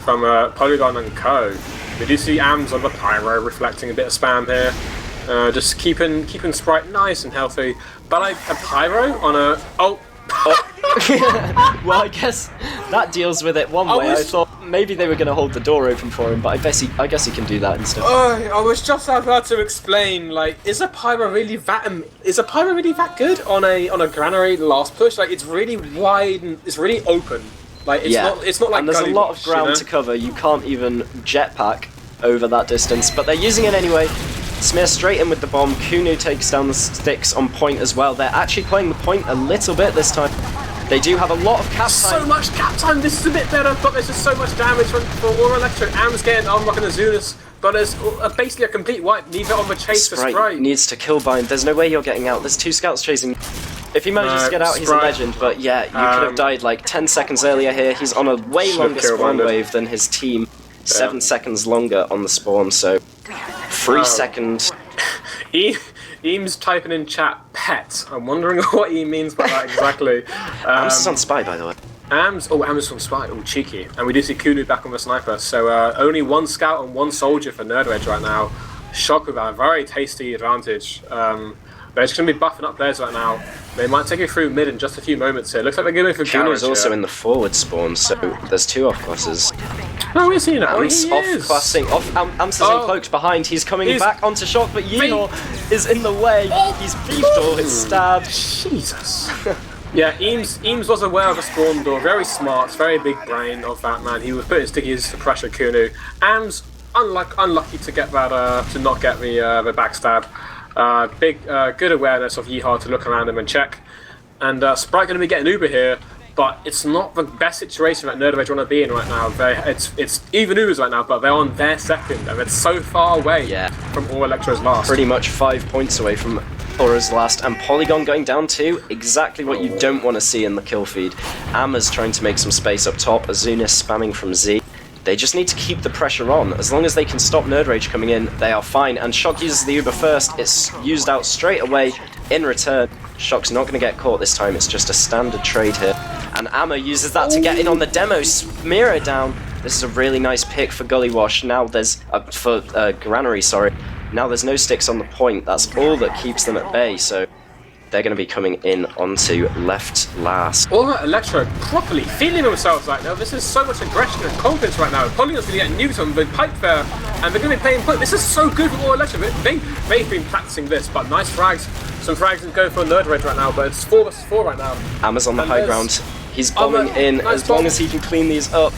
Speaker 1: from Polygon and Co. We do see AMS on the Pyro reflecting a bit of spam here. Just keeping Sprite nice and healthy. But like a Pyro on a... Oh!
Speaker 2: Well, I guess that deals with it one way. I thought maybe they were going to hold the door open for him, but I guess he can do that instead.
Speaker 1: I was just about to explain. Like, is a Pyro really that good on a Granary last push? Like, it's really wide and it's really open. Like, it's not like.
Speaker 2: And there's a lot of ground to cover. You can't even jetpack over that distance, but they're using it anyway. Smear straight in with the bomb. Kunu takes down the sticks on point as well. They're actually playing the point a little bit this time. They do have a lot of cap time.
Speaker 1: So much cap time. This is a bit better, but there's just so much damage for Aura Electro. AMS getting unlock and Azunas, but there's basically a complete wipe. Neither on the chase for Sprite.
Speaker 2: Needs to kill Bind. There's no way you're getting out. There's 2 scouts chasing. If he manages to get out, he's a legend. But yeah, you could have died like 10 seconds earlier here. He's on a way longer spawn wave than his team. 7 seconds longer on the spawn, so 3 seconds.
Speaker 1: Eames typing in chat pet. I'm wondering what he means by that exactly.
Speaker 2: AMS is on Spy, by the way.
Speaker 1: AMS from Spy. Oh, cheeky. And we do see Kunu back on the sniper. So only 1 scout and 1 soldier for nerdRage right now. Shock with that very tasty advantage. They're just going to be buffing up theirs right now. They might take it through mid in just a few moments here. Looks like they're going for
Speaker 2: Kunu's also in the forward spawn, so there's 2 off classes.
Speaker 1: Oh, we're seeing it.
Speaker 2: AMS off-classing. AMS is uncloaked behind. He's coming back onto Shock, but Yohn is in the way. He's beefed all his stab.
Speaker 1: Jesus. Yeah, Eames was aware of a spawn door. Very smart, very big brain of that man. He was putting stickies to pressure Kunu. AMS unlucky to get that to not get the backstab. Good awareness of Yeehaw to look around him and check. And Sprite going to be getting Uber here, but it's not the best situation that nerdRage want to be in right now. It's even Ubers right now, but they're on their second, and it's so far away from Aura Electro's last.
Speaker 2: Pretty much 5 points away from Aura's last, and Polygon going down too. Exactly what you don't want to see in the kill feed. Amma's trying to make some space up top. Azunis spamming from Z. They just need to keep the pressure on. As long as they can stop nerdRage coming in, they are fine. And Shock uses the Uber first. It's used out straight away in return. Shock's not going to get caught this time. It's just a standard trade here. And Amma uses that to get in on the demo. Smear it down. This is a really nice pick for Gully Wash. Now there's, for Granary, sorry. Now there's no sticks on the point, that's all that keeps them at bay, so they're going to be coming in onto left last.
Speaker 1: Aura Electro properly feeling themselves right now. This is so much aggression and confidence right now. Polygon's going to get nuked on the pipe there, and they're going to be playing point. This is so good for Aura Electro. They've been practicing this, but nice frags. Some frags are going for a nerdRage right now, but it's 4 versus 4 right now.
Speaker 2: Am's on the high ground. He's bombing in
Speaker 1: nice
Speaker 2: as long as he can clean these up.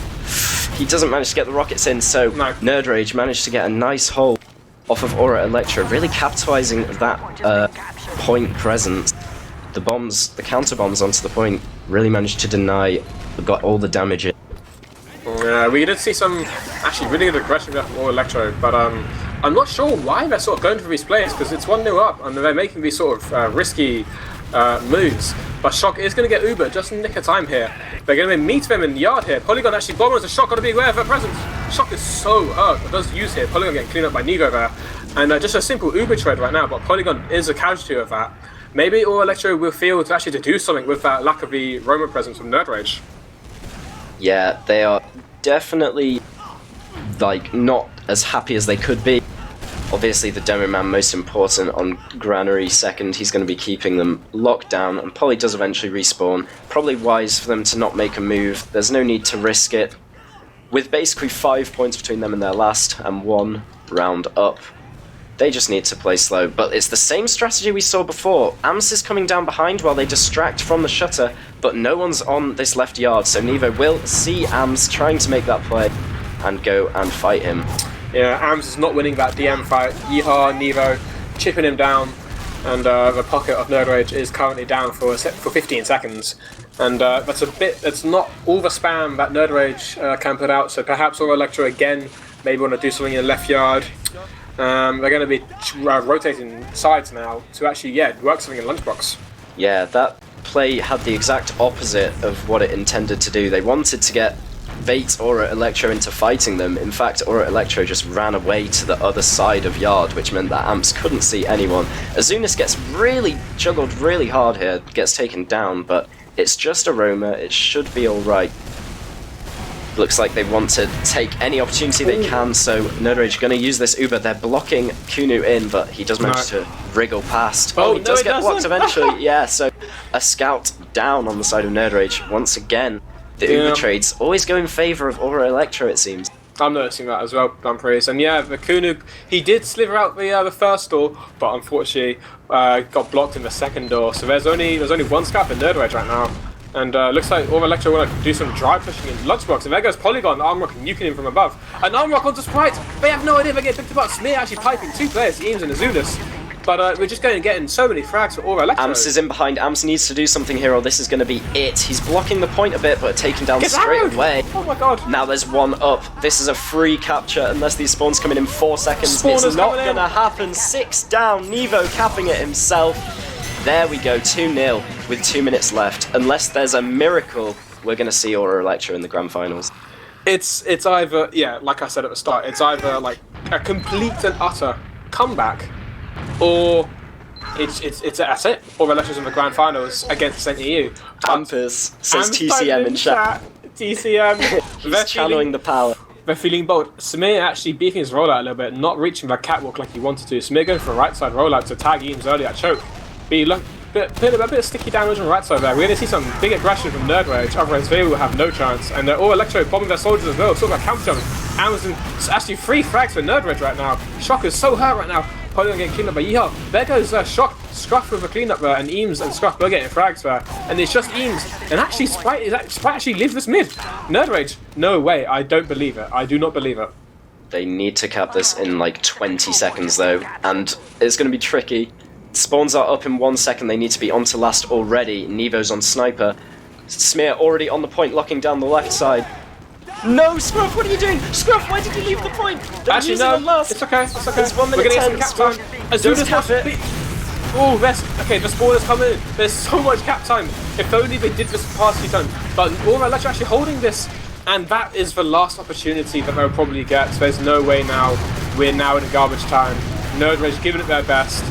Speaker 2: He doesn't manage to get the rockets in, so nerdRage managed to get a nice hole off of Aura Electro, really capitalizing that point presence. The bombs, the counter bombs onto the point, really managed to deny, got all the damage in.
Speaker 1: Yeah, we did see some actually really good aggression from Aura Electro, but I'm not sure why they're sort of going for these plays, because it's 1-0 up and they're making these sort of risky moves. But Shock is going to get Uber just in the nick of time here. They're going to meet them in the yard here. Polygon actually bombers the Shock, got to be aware of her presence. Shock is so hurt, but does use here. Polygon getting cleaned up by Nevo there. And just a simple Uber trade right now, but Polygon is a casualty of that. Maybe Aura Electro will feel to actually to do something with that lack of the Roman presence from nerdRage.
Speaker 2: Yeah, they are definitely like not as happy as they could be. Obviously the Demo Man most important on Granary second, he's going to be keeping them locked down, and Poly does eventually respawn. Probably wise for them to not make a move, there's no need to risk it. With basically 5 points between them and their last, and 1 round up, they just need to play slow. But it's the same strategy we saw before. Ams is coming down behind while they distract from the shutter, but no one's on this left yard, so Nevo will see Ams trying to make that play and go and fight him.
Speaker 1: Yeah, Ams is not winning that DM fight. Yeehaw, Nevo chipping him down, and the pocket of nerdRage is currently down for 15 seconds. And that's not all the spam that nerdRage can put out, so perhaps Aura Electro again maybe want to do something in the left yard. They're going to be rotating sides now to actually, work something in Lunchbox.
Speaker 2: Yeah, that play had the exact opposite of what it intended to do. They wanted to get bait Aura Electro into fighting them. In fact, Aura Electro just ran away to the other side of yard, which meant that Amps couldn't see anyone. Azunis gets really juggled really hard here, gets taken down, but it's just a roamer, it should be alright. Looks like they want to take any opportunity they can, so nerdRage are going to use this Uber. They're blocking Kunu in, but he does manage to wriggle past. Oh, he does get blocked eventually. Yeah, so a scout down on the side of nerdRage once again. The Uber trades always go in favour of Aura Electro, it seems.
Speaker 1: I'm noticing that as well, Dumfries. And yeah, the Kunu, he did slither out the first door, but unfortunately got blocked in the second door. So there's only one scout for nerdRage right now. And looks like Aura Electro want to do some dry pushing in Lunchbox, and there goes Polygon, Armrock nuking him from above. And Armrock onto Sprite! They have no idea they're getting picked apart. Smear actually piping 2 players, Eames and Azunis. But we're just going to get in so many frags for Aura Electro.
Speaker 2: Ams is in behind. Ams needs to do something here, or this is going to be it. He's blocking the point a bit, but taken down straight away.
Speaker 1: Oh my god.
Speaker 2: Now there's 1 up. This is a free capture unless these spawns come in 4 seconds. It's not going to happen. 6 down. Nevo capping it himself. There we go, 2-0 with 2 minutes left. Unless there's a miracle, we're going to see Aura Electro in the grand finals.
Speaker 1: It's either, like I said at the start, it's either like a complete and utter comeback, or it's that's it. Aura Electro's in the grand finals against St. EU.
Speaker 2: Pampers says TCM in chat.
Speaker 1: TCM.
Speaker 2: He's channeling the power.
Speaker 1: They're feeling bold. Samir actually beefing his rollout a little bit, not reaching that catwalk like he wanted to. Samir going for a right side rollout to tag Eames early at choke. Be a bit of sticky damage on the right side there. We're going to see some big aggression from nerdRage, otherwise they will have no chance. And they're all Electro bombing their soldiers as well, sort of like counter jumping. Amazon, it's actually 3 frags for nerdRage right now. Shock is so hurt right now. Polygon getting cleaned up by Yeehaw. There goes Shock, Scruff with a cleanup there, and Eames and Scruff both getting frags there. And it's just Eames. And actually, Sprite actually lives this mid. nerdRage, no way. I don't believe it. I do not believe it.
Speaker 2: They need to cap this in like 20 seconds though, and it's going to be tricky. Spawns are up in 1 second, they need to be on to last already. Nevo's on Sniper. Smear already on the point, locking down the left side. No, Scruff, what are you doing? Scruff, why did you leave the point?
Speaker 1: Actually, no, it's okay, it's okay.
Speaker 2: There's 1 minute
Speaker 1: We're gonna
Speaker 2: 10,
Speaker 1: get some cap time. Azunis
Speaker 2: cap it.
Speaker 1: Oh, okay, the spawn has come in. There's so much cap time. If only they did this past few times. But Aura Electro actually holding this, and that is the last opportunity that they'll probably get. So there's no way now. We're now in garbage time. nerdRage giving it their best.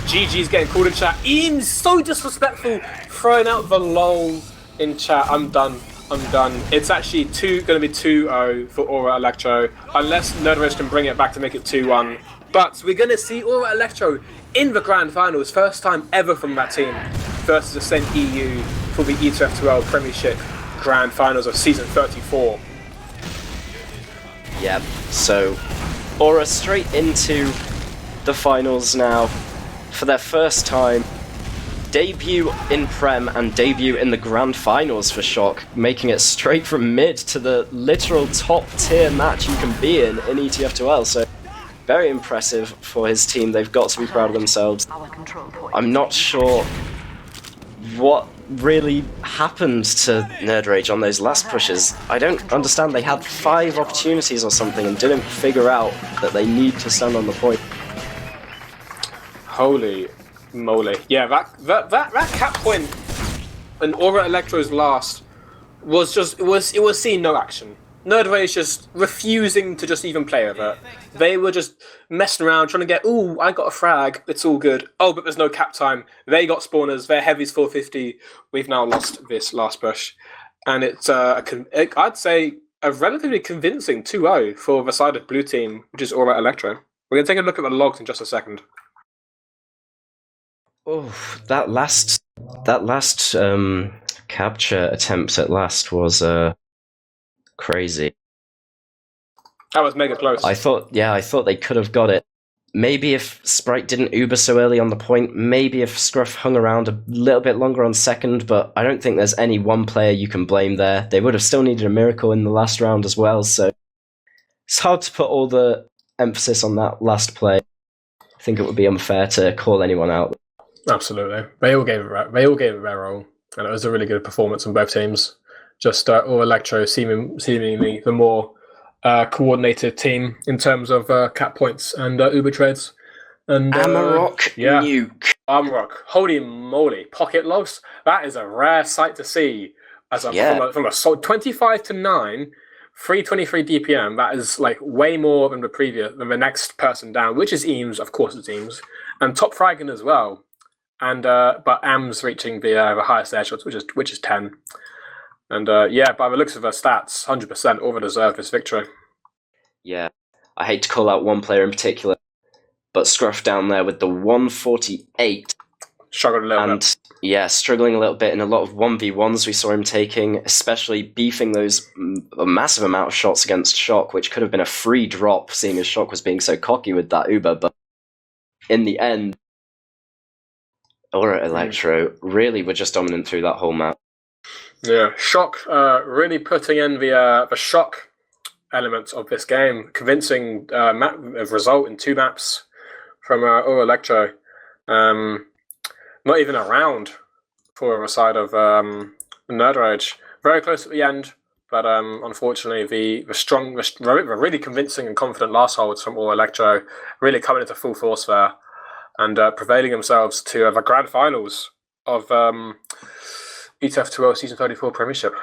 Speaker 1: GG's getting called in chat. Eames so disrespectful, throwing out the lol in chat. I'm done. I'm done. It's actually going to be 2-0 for Aura Electro, unless nerdRage can bring it back to make it 2-1. But we're going to see Aura Electro in the Grand Finals, first time ever from that team, versus the same EU for the ETF2L Premiership Grand Finals of Season 34.
Speaker 2: Yeah, so Aura straight into the finals now for their first time. Debut in Prem and debut in the Grand Finals for Shock, making it straight from mid to the literal top tier match you can be in ETF2L. So very impressive for his team. They've got to be proud of themselves. I'm not sure what really happened to nerdRage on those last pushes. I don't understand. They had 5 opportunities or something and didn't figure out that they need to stand on the point.
Speaker 1: Holy moly. Yeah, that cap point in Aura Electro's last was just, it was seeing no action. nerdRage just refusing to just even play with it. They were just messing around, trying to get, ooh, I got a frag, it's all good. Oh, but there's no cap time. They got spawners, their heavy's 450. We've now lost this last push. And it's, I'd say, a relatively convincing 2-0 for the side of blue team, which is Aura Electro. We're going to take a look at the logs in just a second.
Speaker 2: Oh, that last capture attempt at last was crazy.
Speaker 1: That was mega close.
Speaker 2: I thought they could have got it. Maybe if Sprite didn't Uber so early on the point, maybe if Scruff hung around a little bit longer on second, but I don't think there's any one player you can blame there. They would have still needed a miracle in the last round as well, so it's hard to put all the emphasis on that last play. I think it would be unfair to call anyone out.
Speaker 1: Absolutely. They all gave it their role, and it was a really good performance on both teams. Just all Electro seemingly the more coordinated team in terms of cap points and Uber trades. And
Speaker 2: Amarok nuke.
Speaker 1: Amarok. Holy moly. Pocket logs. That is a rare sight to see. From a 25 to 9, 323 DPM, that is like way more than the next person down, which is Eames, of course it's Eames. And top fragging as well. And but Am's reaching the highest air shots, which is 10. And by the looks of her stats, 100% over deserved this victory.
Speaker 2: Yeah, I hate to call out one player in particular, but Scruff down there with the 148.
Speaker 1: Struggled a little bit.
Speaker 2: Yeah, struggling a little bit in a lot of 1v1s we saw him taking, especially beefing those a massive amount of shots against Shock, which could have been a free drop, seeing as Shock was being so cocky with that Uber. But in the end, Aura Electro really were just dominant through that whole map.
Speaker 1: Yeah, Shock really putting in the shock element of this game, convincing result in 2 maps from Aura Electro. Not even a round for the side of nerdRage. Very close at the end, but unfortunately the really convincing and confident last holds from Aura Electro really coming into full force there and prevailing themselves to the grand finals of ETF2L Season 34 Premiership.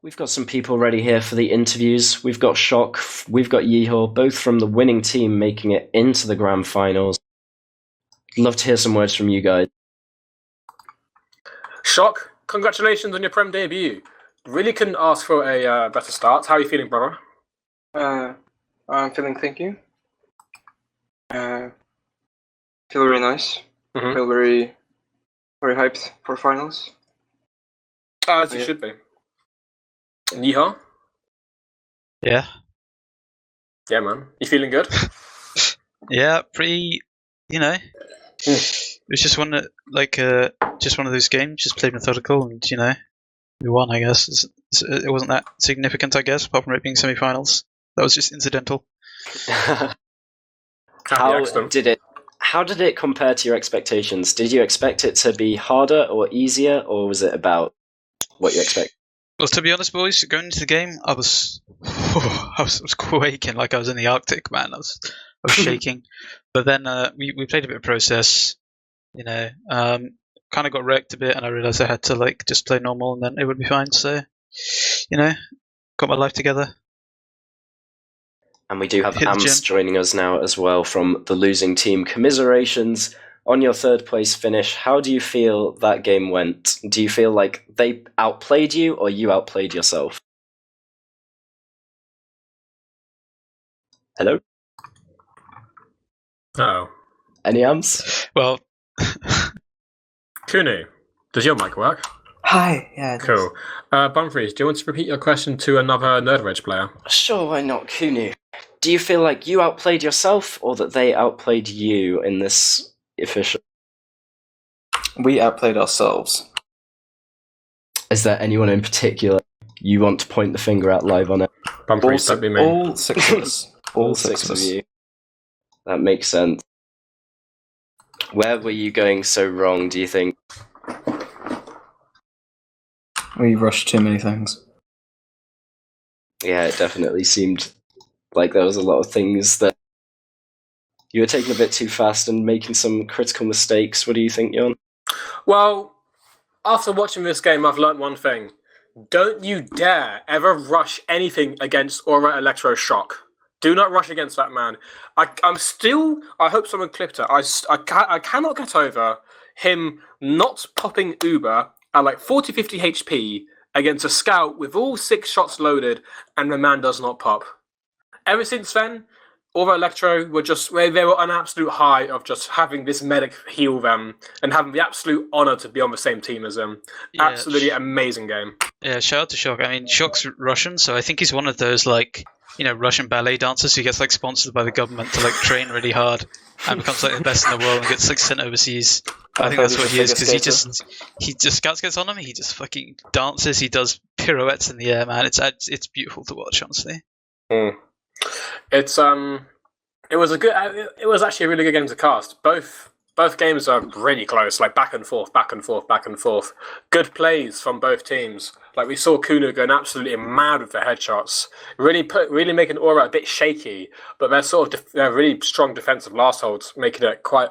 Speaker 2: We've got some people ready here for the interviews. We've got Shock, we've got Yohn, both from the winning team making it into the grand finals. Love to hear some words from you guys.
Speaker 1: Shock, congratulations on your Prem debut. Really couldn't ask for a better start. How are you feeling, brother?
Speaker 3: I'm feeling, thank you. Feel very nice.
Speaker 1: Mm-hmm.
Speaker 3: Feel very, very hyped for finals.
Speaker 1: As you should be. And Yohn?
Speaker 4: Yeah.
Speaker 1: Yeah, man. You feeling good?
Speaker 4: Yeah, pretty. It was just one of those games. Just played methodical, and we won. I guess it wasn't that significant. I guess apart from it being semi-finals, that was just incidental.
Speaker 2: How did it compare to your expectations? Did you expect it to be harder or easier, or was it about what you expect?
Speaker 4: Well, to be honest, boys, going into the game, I was quaking like I was in the Arctic, man. I was shaking. But then we played a bit of process, kind of got wrecked a bit, and I realized I had to just play normal, and then it would be fine. So, got my life together.
Speaker 2: And we do have Ams joining us now as well from the losing team. Commiserations on your third place finish, how do you feel that game went? Do you feel like they outplayed you, or you outplayed yourself? Hello?
Speaker 1: Uh-oh.
Speaker 2: Any ams?
Speaker 4: Well,
Speaker 1: Kunu, does your mic work?
Speaker 5: Hi, yeah.
Speaker 1: Cool. Bumfries, do you want to repeat your question to another nerdRage player?
Speaker 2: Sure, why not, Kunu? Do you feel like you outplayed yourself, or that they outplayed you in this official?
Speaker 5: We outplayed ourselves.
Speaker 2: Is there anyone in particular you want to point the finger at live on it?
Speaker 1: Bumfries, don't be me.
Speaker 5: All six of us. All six of us.
Speaker 2: you. That makes sense. Where were you going so wrong, do you think?
Speaker 5: We rushed too many things.
Speaker 2: Yeah, it definitely seemed like there was a lot of things that you were taking a bit too fast and making some critical mistakes. What do you think, Yohn?
Speaker 1: Well, after watching this game, I've learnt one thing. Don't you dare ever rush anything against Aura Electro Shock. Do not rush against that man. I hope someone clipped it. I cannot get over him not popping Uber at like 40-50 HP against a scout with all 6 shots loaded, and the man does not pop. Ever since then, Aura Electro they were on an absolute high of just having this medic heal them and having the absolute honor to be on the same team as them.
Speaker 4: Yeah,
Speaker 1: Absolutely amazing game.
Speaker 4: Yeah, shout out to Shock. I mean, Shock's Russian, so I think he's one of those, like, you know, Russian ballet dancers who gets, like, sponsored by the government to, like, train really hard and becomes, like, the best in the world and gets, like, sent overseas. I think that's what he is, because he just Scouts gets on him, he just fucking dances, he does pirouettes in the air, man. It's beautiful to watch, honestly.
Speaker 1: Mm. It was actually a really good game to cast. Both games are really close, like back and forth, back and forth, back and forth. Good plays from both teams. Like we saw Kunu going absolutely mad with the headshots, really making Aura a bit shaky. But they're really strong defensive last holds, making it quite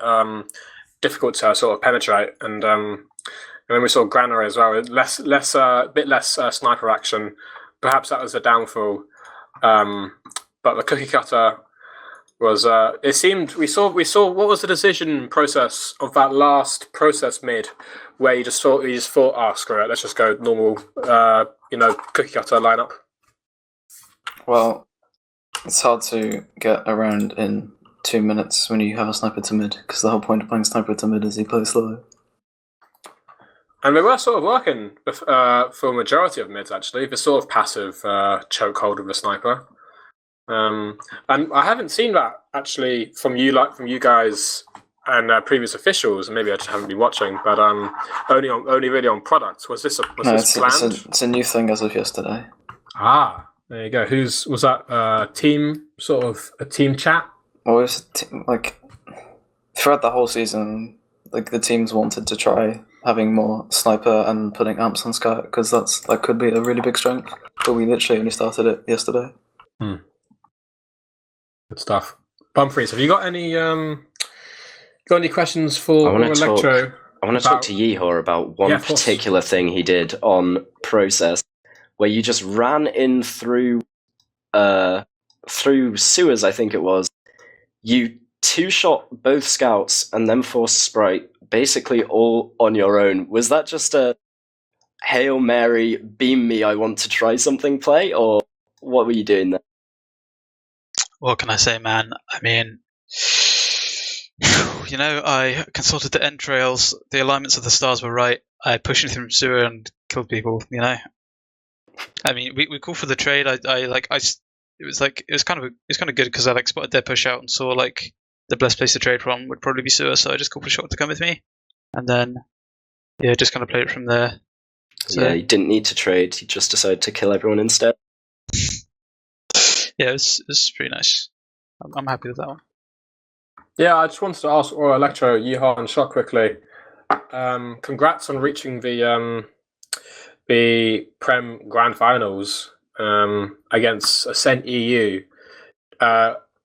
Speaker 1: difficult to sort of penetrate. And then we saw Granary as well, a bit less sniper action. Perhaps that was a downfall. But the cookie cutter was it seemed we saw what was the decision process of that last process mid where you just thought screw it, let's just go normal cookie cutter lineup.
Speaker 5: Well, it's hard to get around in 2 minutes when you have a sniper to mid, because the whole point of playing sniper to mid is he plays slow.
Speaker 1: And they were sort of working for a majority of mids actually, the sort of passive chokehold of the sniper. And I haven't seen that actually from you guys and previous officials. Maybe I just haven't been watching, but only really on products. Was this planned?
Speaker 5: It's a new thing as of yesterday.
Speaker 1: Ah, there you go. Was that team sort of a team chat?
Speaker 5: Well, it was like throughout the whole season, like the teams wanted to try having more sniper and putting amps on scout, because that could be a really big strength. But we literally only started it yesterday.
Speaker 1: Good stuff. Bumfries, have you got any questions for Electro?
Speaker 2: I want to talk to Yeehor about one particular thing he did on Process, where you just ran in through sewers, I think it was. You 2-shot both scouts and then forced Sprite, basically all on your own. Was that just a Hail Mary, beam me, I want to try something play, or what were you doing there?
Speaker 4: What can I say, man? I mean, I consulted the entrails. The alignments of the stars were right. I pushed through sewer and killed people. I mean, we called for the trade. It was kind of good because I spotted their push out and saw the best place to trade from would probably be sewer. So I just called for Shock to come with me, and then just kind of played it from there. So,
Speaker 2: yeah, you didn't need to trade. You just decided to kill everyone instead.
Speaker 4: Yeah, it was pretty nice. I'm happy with that one. Yeah,
Speaker 1: I just wanted to ask Electro, Yohn, and Shock quickly. Congrats on reaching the Prem Grand Finals against Ascent EU.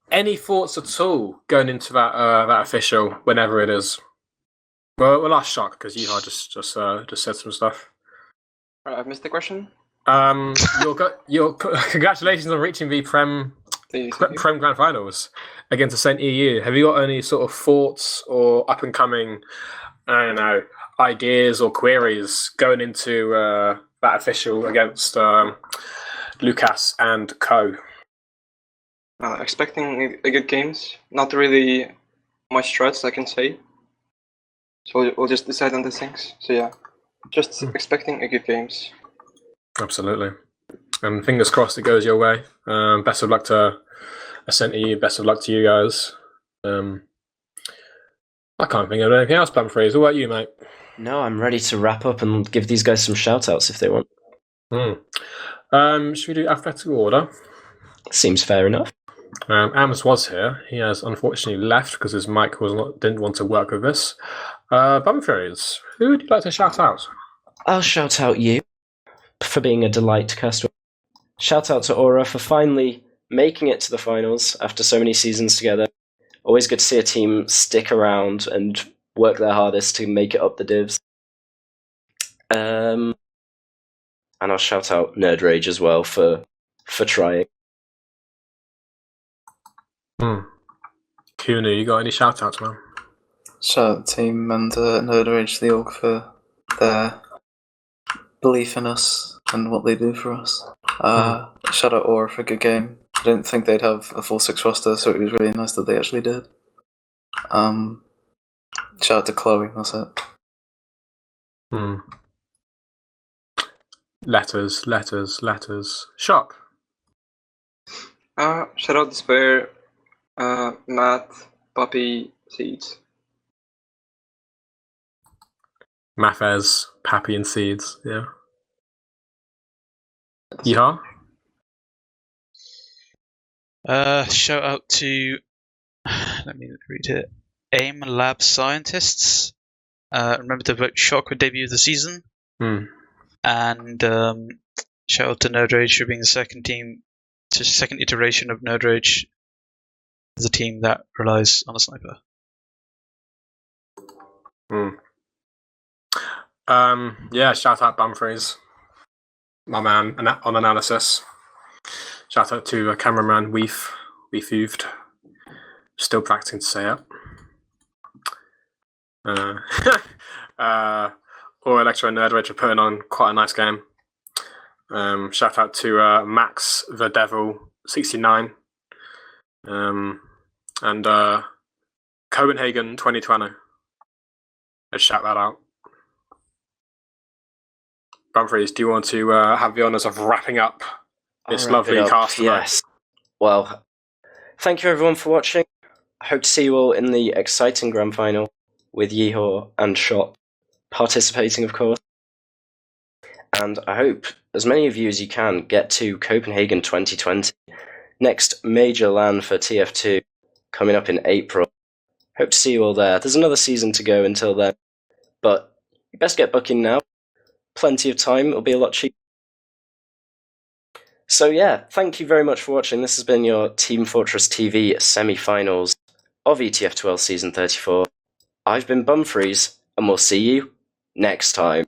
Speaker 1: Any thoughts at all going into that official, whenever it is? Well, we'll ask Shock because Yohn just said some stuff.
Speaker 3: I've missed the question.
Speaker 1: Your congratulations on reaching the Prem
Speaker 3: Thank you.
Speaker 1: Prem Grand Finals against the Saint EU. Have you got any sort of thoughts or up and coming, I don't know, ideas or queries going into that official against Lucas and co?
Speaker 3: Expecting a good games. Not really much threats, I can say. So we'll just decide on these things. So yeah, just expecting a good games.
Speaker 1: Absolutely. And fingers crossed it goes your way. Best of luck to Ascenti. Best of luck to you guys. I can't think of anything else, Bumfries. What about you, mate?
Speaker 2: No, I'm ready to wrap up and give these guys some shout-outs if they want.
Speaker 1: Should we do alphabetical order?
Speaker 2: Seems fair enough.
Speaker 1: Amos was here. He has unfortunately left because his mic didn't want to work with this. Bumfries, who would you like to shout out?
Speaker 2: I'll shout out you for being a delight to cast with. Shout out to Aura for finally making it to the finals after so many seasons together. Always good to see a team stick around and work their hardest to make it up the divs. And I'll shout out nerdRage as well for trying.
Speaker 1: Kuna, you got any shout outs, man?
Speaker 5: Shout out the team and nerdRage the org for their belief in us and what they do for us. Shout out Aura for a good game. I didn't think they'd have a full 6 roster, so it was really nice that they actually did. Shout out to Chloe, that's it. Letters. Shock.
Speaker 3: Shout out Despair, Matt, Puppy, Seeds.
Speaker 1: Mafez, Pappy and Seeds, yeah. Yeehaw.
Speaker 4: Shout out to, let me read it, AIM Lab Scientists. Remember to vote Shock for debut of the season. And shout out to nerdRage for being the second iteration of nerdRage as a team that relies on a sniper.
Speaker 1: Yeah, shout out Bumfries, my man on analysis. Shout out to cameraman Wiethoofd, still practicing to say it. Or Electro and nerdRage are putting on quite a nice game. Shout out to Max the Devil 69 and Copenhagen 2020. Let's shout that out. Bumfries, do you want to have the honours of wrapping up this lovely cast?
Speaker 2: Yes. Well, thank you everyone for watching. I hope to see you all in the exciting grand final with Yeehaw and Shot participating, of course. And I hope as many of you as you can get to Copenhagen 2020, next major LAN for TF2 coming up in April. Hope to see you all there. There's another season to go until then, but you best get booking now. Plenty of time, it'll be a lot cheaper. So yeah, thank you very much for watching. This has been your Team Fortress TV semi-finals of ETF2L Season 34. I've been Bumfries, and we'll see you next time.